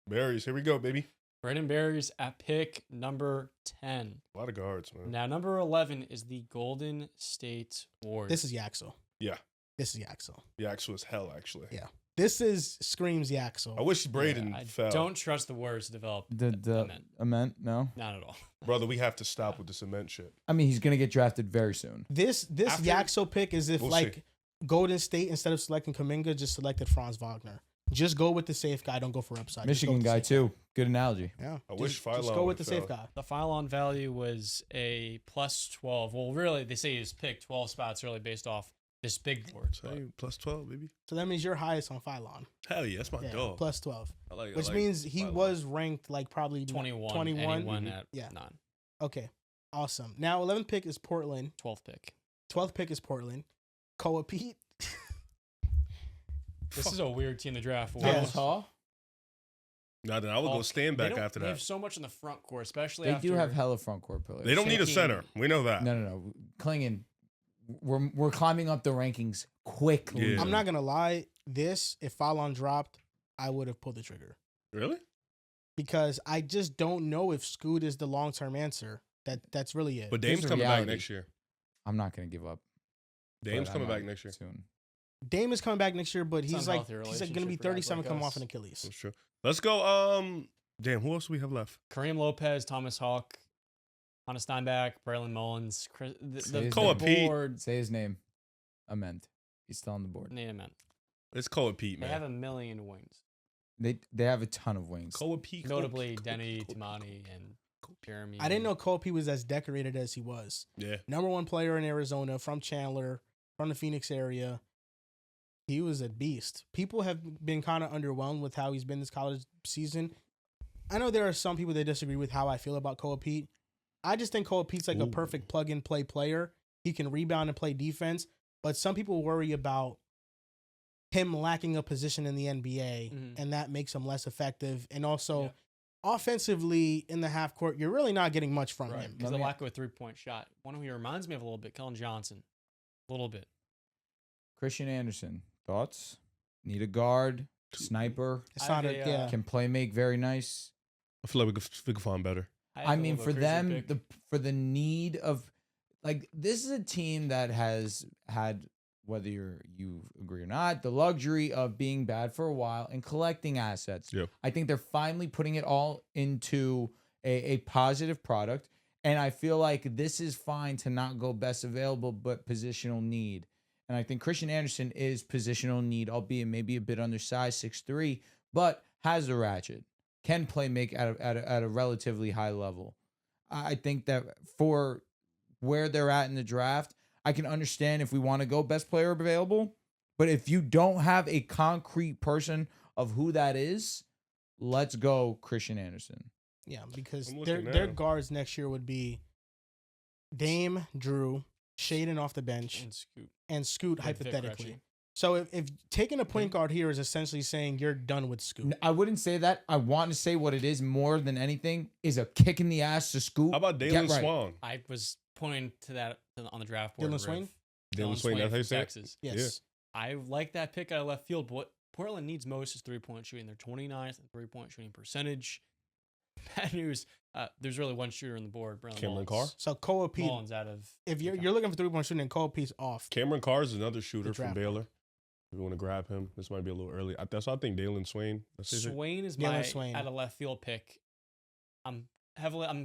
S2: Bears. Here we go, baby.
S4: Brandon Burrs at pick number 10.
S2: A lot of guards, man.
S4: Now, number 11 is the Golden State Warriors.
S1: This is Yaxel.
S2: Yeah.
S1: This is Yaxel.
S2: Yaxel is hell, actually.
S1: Yeah. This is screams Yaxel.
S2: I wish Braden
S4: I
S2: fell.
S4: don't trust the Warriors to develop
S3: The Ament? No.
S4: Not at all.
S2: Brother, we have to stop with the cement shit.
S3: I mean, he's gonna get drafted very soon.
S1: This
S2: After-
S1: Yaxel pick is if
S2: We'll
S1: like
S2: see.
S1: Golden State instead of selecting Kuminga just selected Franz Wagner. Just go with the safe guy. Don't go for upside. Just go
S3: Michigan
S1: with the
S3: guy
S1: safe
S3: too. Good analogy.
S1: Yeah.
S2: I wish
S1: just
S2: Phylon
S1: go with the
S2: would've
S1: safe
S2: fell.
S1: guy.
S4: The Phylon value was a plus 12. Well, really, they say he was picked 12 spots really based off this big board.
S2: So, hey, plus 12, baby.
S1: So that means you're highest on Phylon.
S2: Hell yeah, that's my
S1: Yeah,
S2: dog.
S1: plus 12.
S2: I like,
S1: Which means he was ranked like probably
S4: 21.
S1: 21.
S4: And he won at
S1: Yeah.
S4: 9.
S1: Okay. Awesome. Now 11th pick is Portland.
S4: 12th pick.
S1: 12th pick is Portland. Koa Pete.
S4: This is a weird team to draft.
S1: Yeah.
S4: Wolves.
S2: Now then, I would go stand back after
S4: They have
S2: that.
S4: so much in the front court, especially
S3: They
S4: after
S3: do have hella front court players.
S2: They don't need a
S4: Shaquille.
S2: center. We know that.
S3: No. Klingon, we're climbing up the rankings quickly.
S2: Yeah.
S1: I'm not gonna lie. If Fallon dropped, I would have pulled the trigger
S2: Really?
S1: because I just don't know if Scoot is the long term answer. That's really it.
S2: But
S3: Here's
S2: Dame's
S3: the
S2: coming back
S3: reality.
S2: next year.
S3: I'm not gonna give up.
S2: Dame's
S3: but
S2: coming
S3: I
S2: back
S3: might
S2: next year.
S3: soon.
S1: Dame is coming back next year, but
S4: It's
S1: he's like
S4: unhealthy
S1: he's like gonna be
S4: relationship for guys
S1: 37
S4: like
S1: coming
S4: us.
S1: off an Achilles.
S2: That's true. Let's go. Damn, who else do we have left?
S4: Kareem Lopez, Thomas Hawk, Hannah Steinbach, Braylon Mullins, the
S2: Koa Pete.
S4: board.
S3: Say his name. Amend. He's still on the board.
S4: Name it.
S2: Let's call it Pete,
S4: They have
S2: man.
S4: a million wings.
S3: They have a ton of wings.
S2: Call it Pete.
S4: Notably, Denny, Tamani, and Jeremy.
S1: I didn't know Kobe was as decorated as he was.
S2: Yeah.
S1: Number one player in Arizona, from Chandler, from the Phoenix area. He was a beast. People have been kind of underwhelmed with how he's been this college season. I know there are some people that disagree with how I feel about Koa Pete. I just think Koa Pete's like a
S2: Ooh.
S1: perfect plug-and-play player. He can rebound and play defense, but some people worry about him lacking a position in the NBA, and that makes him less effective. And also, offensively in the half court, you're really not getting much from him.
S4: Because the lack of a 3-point shot. One who he reminds me of a little bit, Kellen Johnson. A little bit.
S3: Christian Anderson. Thoughts? Need a guard, sniper,
S1: It's not
S4: I-
S1: yeah.
S3: can play make very nice.
S2: I feel like we could find better.
S3: I mean, for them, for the need of like this is a team that has had, whether you agree or not, the luxury of being bad for a while and collecting assets.
S2: Yeah.
S3: I think they're finally putting it all into a positive product. And I feel like this is fine to not go best available, but positional need. And I think Christian Anderson is positional need, albeit maybe a bit undersized, 6'3", but has the ratchet, can play make at a relatively high level. I think that for where they're at in the draft, I can understand if we want to go best player available, but if you don't have a concrete person of who that is, let's go Christian Anderson.
S1: Yeah, because
S2: I'm
S1: their
S2: looking now.
S1: guards next year would be Dame, Drew, Shaden off the bench,
S4: and Scoot.
S1: and Scoot
S4: With Vic
S1: hypothetically.
S4: Krejci.
S1: So if taking a point guard here is essentially saying you're done with Scoot.
S3: I wouldn't say that. I want to say what it is more than anything is a kick in the ass to Scoot.
S2: How about
S3: Get
S2: Dalen
S3: right.
S2: Swan?
S4: I was pointing to that on the draft board.
S1: Dylan
S4: Riff.
S1: Swain?
S2: Dylan Swain, that's how you
S4: from
S2: say it?
S4: Texas.
S1: Yes.
S4: I like that pick out of left field. But what Portland needs most is 3-point shooting. They're 29th in 3-point shooting percentage. Bad news. There's really one shooter on the board. Braylon
S2: Cameron
S4: Mullins.
S2: Carr?
S1: So Koa Pete,
S4: Mullins out of.
S1: if you're looking for 3-point shooting, Koa Pete's off.
S2: Cameron Carr is another shooter from
S1: draft.
S2: Baylor. If you want to grab him, this might be a little early. That's why I think Dalen Swain. That's his
S4: Swain is
S1: Dylan
S4: my
S1: Swain.
S4: out of left field pick. I'm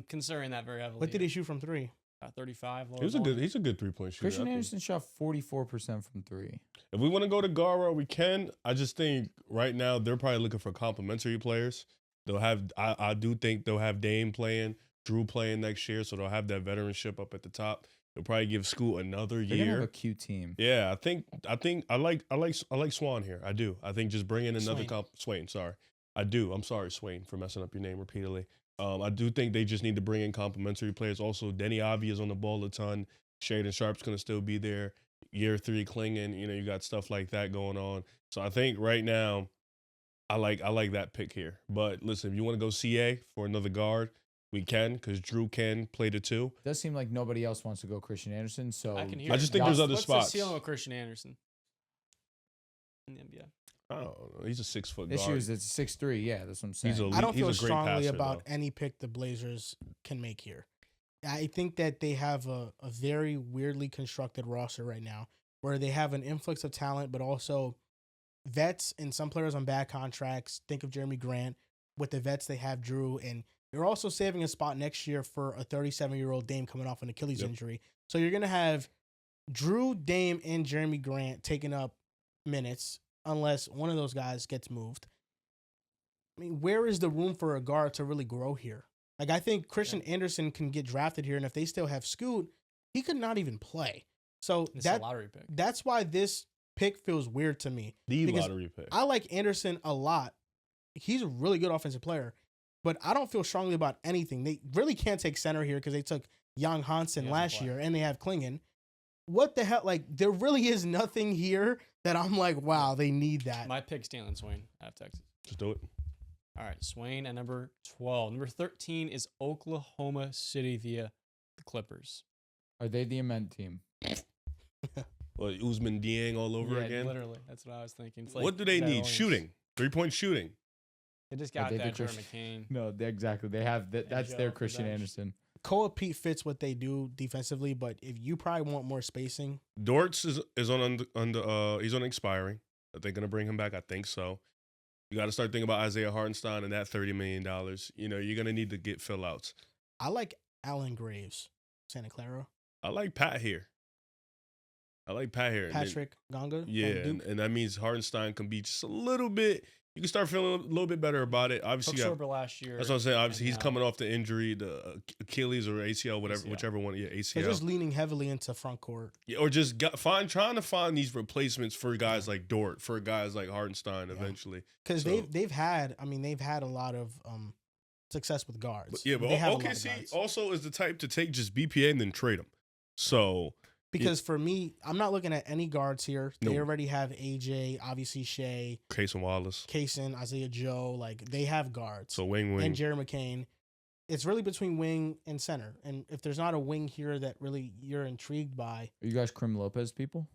S4: considering that very heavily.
S1: What did he shoot from 3?
S4: 35.
S2: He's a good 3-point shooter.
S3: Christian
S2: I think.
S3: Anderson shot 44% from 3.
S2: If we want to go to Gara, we can. I just think right now they're probably looking for complementary players. They'll have. I do think they'll have Dame playing, Drew playing next year, so they'll have that veteranship up at the top. They'll probably give Scoot another
S3: They're gonna have
S2: year.
S3: a cute team.
S2: Yeah, I like Swan here. I do. I think just bringing another
S1: Swain.
S2: Swain. Sorry, I do. I'm sorry, Swain, for messing up your name repeatedly. I do think they just need to bring in complementary players. Also, Denny Avi is on the ball a ton. Shaden Sharp's gonna still be there. Year 3 Klingon. You got stuff like that going on. So I think right now, I like that pick here. But listen, if you want to go CA for another guard, we can, because Drew can play the 2.
S3: It does seem like nobody else wants to go Christian Anderson. So
S4: I can hear.
S2: I just think there's other
S4: What's
S2: spots.
S4: the ceiling with Christian Anderson in the NBA?
S2: I don't know. He's a 6-foot guard.
S3: issue is it's 6'3". Yeah, that's what I'm saying.
S2: He's a
S1: I don't
S2: he's
S1: feel
S2: a great
S1: strongly
S2: passer,
S1: about
S2: though.
S1: any pick the Blazers can make here. I think that they have a very weirdly constructed roster right now where they have an influx of talent, but also vets and some players on bad contracts. Think of Jeremy Grant. With the vets, they have Drew, and you're also saving a spot next year for a 37-year-old Dame coming off an Achilles injury. So you're going to have Drew, Dame, and Jeremy Grant taking up minutes unless one of those guys gets moved. I mean, where is the room for a guard to really grow here? Like, I think Christian Anderson can get drafted here, and if they still have Scoot, he could not even play. So
S4: It's a lottery pick.
S1: that's why this pick feels weird to me.
S2: The
S1: because
S2: lottery pick.
S1: I like Anderson a lot. He's a really good offensive player, but I don't feel strongly about anything. They really can't take center here because they took Jan Hansen
S4: He doesn't
S1: last
S4: play.
S1: year, and they have Klingon. What the hell? Like, there really is nothing here that I'm like, wow, they need that.
S4: My pick's Dalen Swain out of Texas.
S2: Just do it.
S4: All right, Swain at number 12. Number 13 is Oklahoma City via the Clippers.
S3: Are they the Ament team?
S2: Well, Usman Dieng all over
S4: Yeah,
S2: again.
S4: literally. That's what I was thinking. It's
S2: What do they
S4: that
S2: need?
S4: Williams.
S2: Shooting. 3-point shooting.
S4: They just
S3: Are
S4: got
S3: they the
S4: that Jerry
S3: Christian-
S4: McCain.
S3: No, exactly. They have that. That's their
S4: Joe
S3: Christian
S4: Bench.
S3: Anderson.
S1: Koa Pete fits what they do defensively, but if you probably want more spacing,
S2: Dortz is on he's on expiring. Are they gonna bring him back? I think so. You got to start thinking about Isaiah Hartenstein and that $30 million. You know, you're gonna need to get fill outs.
S1: I like Alan Graves, Santa Clara,
S2: I like Pat here. And then-
S1: Patrick Ganga.
S2: yeah, and that means Hartenstein can be just a little bit. You can start feeling a little bit better about it. Obviously, you got,
S4: Quicksilver last year.
S2: that's what I'm saying. Obviously,
S4: and
S2: he's
S4: now-
S2: coming off the injury, the Achilles or ACL, whatever,
S4: ACL.
S2: whichever one. Yeah,
S1: They're
S2: ACL.
S1: just leaning heavily into front court.
S2: Yeah, or just trying to find these replacements for guys like Dort, for guys like Hartenstein eventually.
S1: Because
S2: So-
S1: they've had a lot of success with guards.
S2: But yeah, but
S1: They have a lot of
S2: OKC
S1: guards.
S2: also is the type to take just BPA and then trade them. So
S1: Because for me, I'm not looking at any guards here. They
S2: No.
S1: already have AJ, obviously Shea,
S2: Case and Wallace.
S1: Kaysen, Isaiah Joe. Like they have guards.
S2: So wing.
S1: And Jerry McCain. It's really between wing and center. And if there's not a wing here that really you're intrigued by,
S3: Are you guys Krim Lopez people?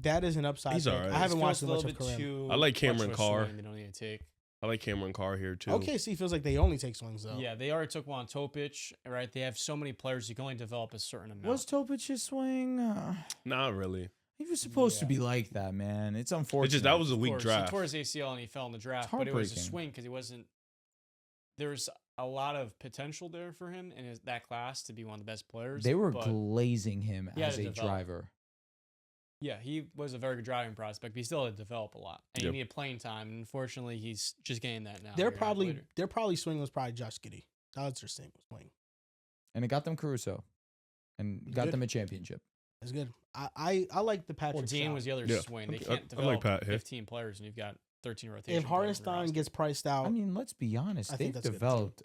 S1: that is an upside.
S2: He's
S1: pick.
S2: all right.
S1: I haven't
S4: Feels
S1: watched
S4: a
S1: much
S4: little
S1: of
S4: bit
S1: Kareem.
S4: too
S2: I like
S4: much
S2: Cameron
S4: of a
S2: Carr.
S4: swing They don't need to take.
S2: I like Cameron Carr here too.
S1: OKC feels like they only take swings though.
S4: Yeah, they already took one on Topic, right? They have so many players you can only develop a certain amount.
S3: Was Topic's swing?
S2: Not really.
S3: He was supposed to
S4: Yeah.
S3: be like that, man. It's unfortunate.
S2: It's just that was a
S4: Of
S2: weak
S4: course,
S2: draft.
S4: He tore his ACL and he fell in the draft, but it was a
S3: heartbreaking.
S4: swing because he wasn't. There's a lot of potential there for him in that class to be one of the best players.
S3: They were
S4: but
S3: glazing him
S4: He had
S3: as
S4: to
S3: a
S4: develop.
S3: driver.
S4: yeah, he was a very good driving prospect, but he still had to develop a lot, and
S2: Yep.
S4: he needed playing time. And unfortunately, he's just getting that now.
S1: Their
S4: year and a half later.
S1: swing was probably Josh Giddey. That was their swing.
S3: And it got them Caruso. And got
S1: Good.
S3: them a championship.
S1: It's good. I like the Patrick.
S4: Well, Dean
S1: shot.
S4: was the other
S2: Yeah,
S4: swing. They
S2: I
S4: can't
S2: like
S4: develop
S2: Pat here.
S4: 15 players, and you've got 13 rotation.
S1: If Hartenstein gets priced out,
S3: I mean, let's be honest.
S1: I think
S3: They've
S1: that's good, too.
S3: developed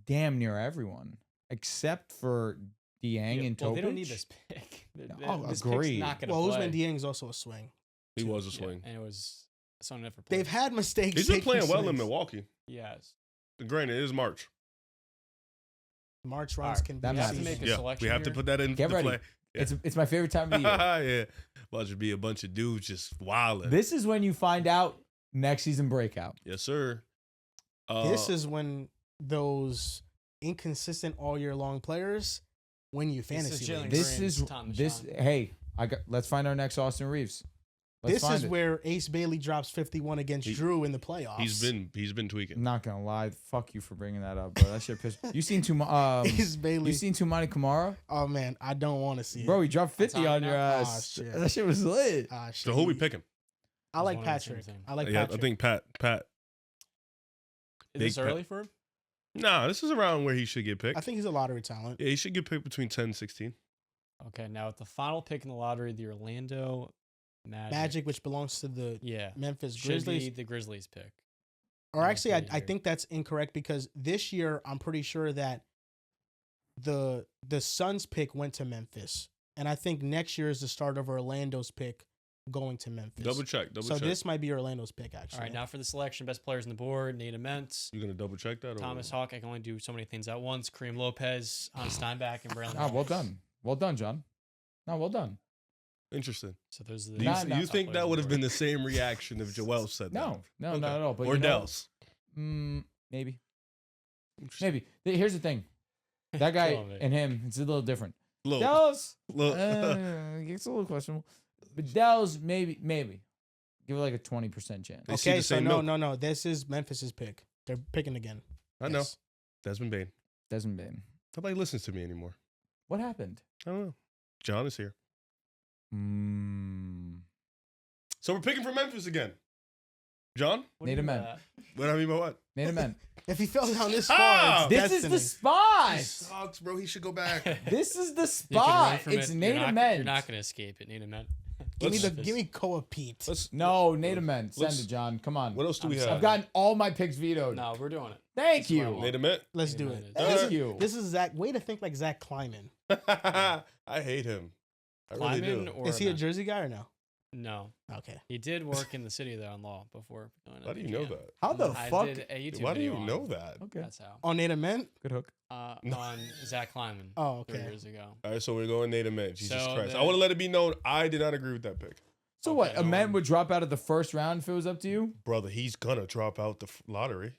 S3: damn near everyone. Except for Dieng and Topic.
S4: they don't need this pick.
S3: Oh,
S4: This
S3: agreed.
S4: pick's not going to
S1: well,
S4: play.
S1: Usman Dieng is also a swing.
S2: He was a
S4: Yeah,
S2: swing.
S4: and it was someone never played.
S1: They've had mistakes.
S2: He's been
S1: taking
S2: playing well in
S1: swings.
S2: Milwaukee.
S4: Yes.
S2: Granted, it is March.
S1: March
S4: All
S1: runs
S4: right,
S1: can
S3: that
S1: be
S4: we have to
S3: matters.
S4: make a
S2: Yeah,
S4: selection
S2: we have to
S4: here.
S2: put that in
S3: Get
S2: the
S3: ready.
S2: play. Yeah.
S3: It's my favorite time of the year.
S2: yeah. About to be a bunch of dudes just wilding.
S3: This is when you find out next season breakout.
S2: Yes, sir.
S1: This is when those inconsistent all year long players win you
S4: This is
S1: fantasy
S4: Jalen
S1: leagues.
S3: This
S4: Green's
S3: is
S4: Tom
S3: this.
S4: Deshaun.
S3: Hey, let's find our next Austin Reeves. Let's
S1: This
S3: find
S1: is
S3: it.
S1: where Ace Bailey drops 51 against
S2: He-
S1: Drew in the playoffs.
S2: he's been tweaking.
S3: I'm not gonna lie. Fuck you for bringing that up, bro. That shit pissed. You seen
S1: Ace Bailey.
S3: You seen Tumani Kamara?
S1: Oh man, I don't want to see
S3: Bro,
S1: it.
S3: he dropped 50
S4: That's
S3: on
S4: how
S3: your
S4: you
S1: know.
S3: ass.
S1: Aw, shit.
S3: That shit was lit.
S1: Ah,
S2: So who we
S1: shit.
S2: picking?
S1: I like
S4: It's one and the same
S1: Patrick.
S4: thing.
S1: I like
S2: Yeah,
S1: Patrick.
S2: I think Pat.
S4: Is this
S2: Big Pat.
S4: early for him?
S2: Nah, this is around where he should get picked.
S1: I think he's a lottery talent.
S2: Yeah, he should get picked between 10 and 16.
S4: Okay, now with the final pick in the lottery, the Orlando
S1: Magic, which belongs to the
S4: Yeah.
S1: Memphis
S4: Should
S1: Grizzlies.
S4: be the Grizzlies pick.
S1: Or
S4: I'm
S1: actually,
S4: looking
S1: I
S4: here.
S1: think that's incorrect because this year I'm pretty sure that the Suns pick went to Memphis, and I think next year is the start of Orlando's pick going to Memphis.
S2: Double check.
S1: so
S2: check.
S1: this might be Orlando's pick actually.
S4: All right, now for the selection, best players on the board: Nate Ament,
S2: You gonna double check that? Or
S4: Thomas Hawk. I can only do so many things at once. Kareem Lopez, Hans Steinbach, and Braylon.
S3: Ah, well
S4: Harris.
S3: done. Well done, John. No, well done.
S2: Interesting.
S4: So those are the.
S2: Do you,
S3: Nah, nah.
S2: you think
S4: top
S2: that
S4: players
S2: would
S4: on
S2: have
S4: the
S2: been the same reaction if Joel said that?
S3: No, no,
S2: Okay.
S3: not at all. But
S2: Or
S3: you know,
S2: Dels.
S3: maybe.
S2: Interesting.
S3: Maybe. Here's the thing. That guy
S4: Come on, man.
S3: and him, it's a little different.
S2: Look,
S3: Dells,
S2: look.
S3: it's a little questionable. But Dells, maybe. Give it like a 20% chance.
S2: They see
S1: Okay,
S2: the
S1: so
S2: same
S1: no,
S2: milk.
S1: no. This is Memphis's pick. They're picking again.
S2: I know.
S1: Yes.
S2: Desmond Bain.
S3: Desmond Bain.
S2: Nobody listens to me anymore.
S3: What happened?
S2: I don't know. John is here. So we're picking for Memphis again. John?
S4: What do you
S3: Nate
S4: mean by
S3: Ament.
S4: that?
S2: What I mean by what?
S3: Nate Ament.
S1: If he fell down this
S2: Ah!
S1: far, it's
S3: This is
S1: destiny.
S3: the spot.
S2: He sucks, bro. He should go back.
S3: This is the
S4: You can run
S3: spot.
S4: from
S3: It's
S4: it.
S3: Nate
S4: You're not
S3: Ament.
S4: going to escape it. Nate Ament.
S1: Give me
S2: Let's-
S1: give me Koa Pete.
S2: Let's,
S3: No, Nate Ament. Send
S2: let's-
S3: it, John. Come on.
S2: what else do we
S4: I'm
S2: have?
S3: I've gotten all my picks vetoed.
S4: No, we're doing it.
S3: Thank
S4: That's what I
S3: you.
S4: want.
S2: Nate Ament?
S1: Let's
S4: Nate
S1: do
S4: Ament
S1: it.
S4: is-
S1: This
S3: Thank
S1: is-
S3: you.
S1: This is Zach. Way to think like Zach Kleiman.
S2: I hate him. I really
S4: Kleiman
S2: do.
S4: or
S1: Is he a
S4: Ament?
S1: Jersey guy or no?
S4: No.
S1: Okay.
S4: He did work in the city though in law before going.
S2: How do you know that?
S1: How the
S4: I
S1: fuck?
S4: did a YouTube
S2: Why do
S4: video
S2: you
S4: on-
S2: know that?
S3: Okay.
S4: That's how.
S1: On Native Men?
S3: Good hook.
S4: On Zach Kleiman.
S1: Oh,
S4: 3
S1: okay.
S4: years ago.
S2: All right, so we're going Native Men. Jesus
S4: So
S2: Christ.
S4: the-
S2: I want to let it be known I did not agree with that pick.
S3: So
S4: Okay,
S3: what? A
S4: no
S3: man
S4: one-
S3: would drop out of the first round if it was up to you?
S2: Brother, he's going to drop out the lottery.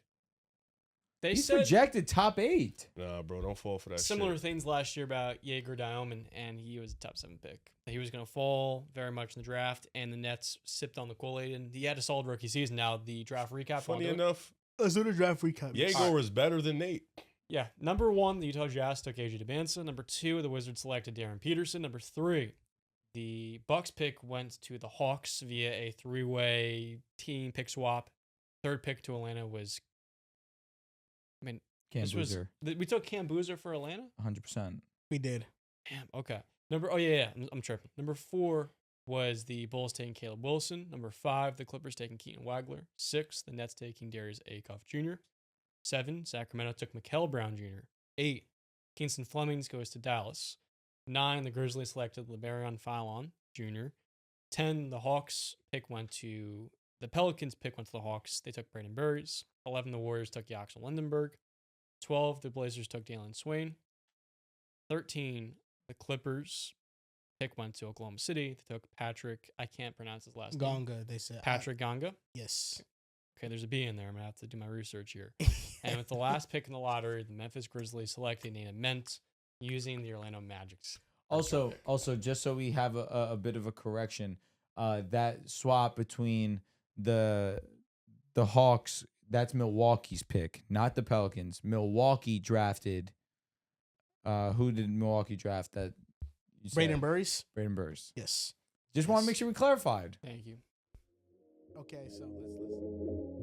S4: They
S3: He's
S4: said
S3: projected top 8.
S2: Nah, bro, don't fall for that
S4: similar
S2: shit.
S4: things last year about Jaeger Diamond, and he was a top 7 pick. He was going to fall very much in the draft, and the Nets sipped on the Kool-Aid, and he had a solid rookie season. Now, the draft recap.
S2: Funny
S4: wanna do it?
S2: enough,
S1: Let's do the draft recap.
S2: Jaeger was better than Nate.
S4: Yeah. Number 1, the Utah Jazz took AJ DeBansa. Number 2, the Wizards selected Darren Peterson. Number 3, the Bucks pick went to the Hawks via a 3-way team pick swap. Third pick to Atlanta was,
S3: Cam
S4: this was,
S3: Boozer,
S4: we took Cam Boozer for Atlanta?
S3: 100%.
S1: We did.
S4: Damn. Okay. I'm tripping. Number 4 was the Bulls taking Caleb Wilson. Number 5, the Clippers taking Keaton Wagler. 6, the Nets taking Darius Acuff Jr. 7, Sacramento took Mikael Brown Jr. 8, Kingston Flemings goes to Dallas. 9, the Grizzlies selected LeBaron Fallon Jr. 10, the Hawks pick went to the Pelicans pick went to the Hawks. They took Brandon Burries. 11, the Warriors took Jackson Lindenberg. 12, the Blazers took Dalen Swain. 13, the Clippers pick went to Oklahoma City. They took Patrick. I can't pronounce his last name.
S1: Gonga, they said.
S4: Patrick Gonga.
S1: Yes.
S4: Okay, there's a B in there. I'm gonna have to do my research here. And with the last pick in the lottery, the Memphis Grizzlies selected Nate Ment using the Orlando Magic's.
S3: Also, just so we have a bit of a correction, that swap between the Hawks, that's Milwaukee's pick, not the Pelicans. Milwaukee drafted. Who did Milwaukee draft? That you
S1: Braden
S3: said?
S1: Burries?
S3: Braden Burries.
S1: Yes.
S3: Just want
S1: Yes.
S3: to make sure we clarified.
S4: Thank you.
S1: Okay, so let's listen.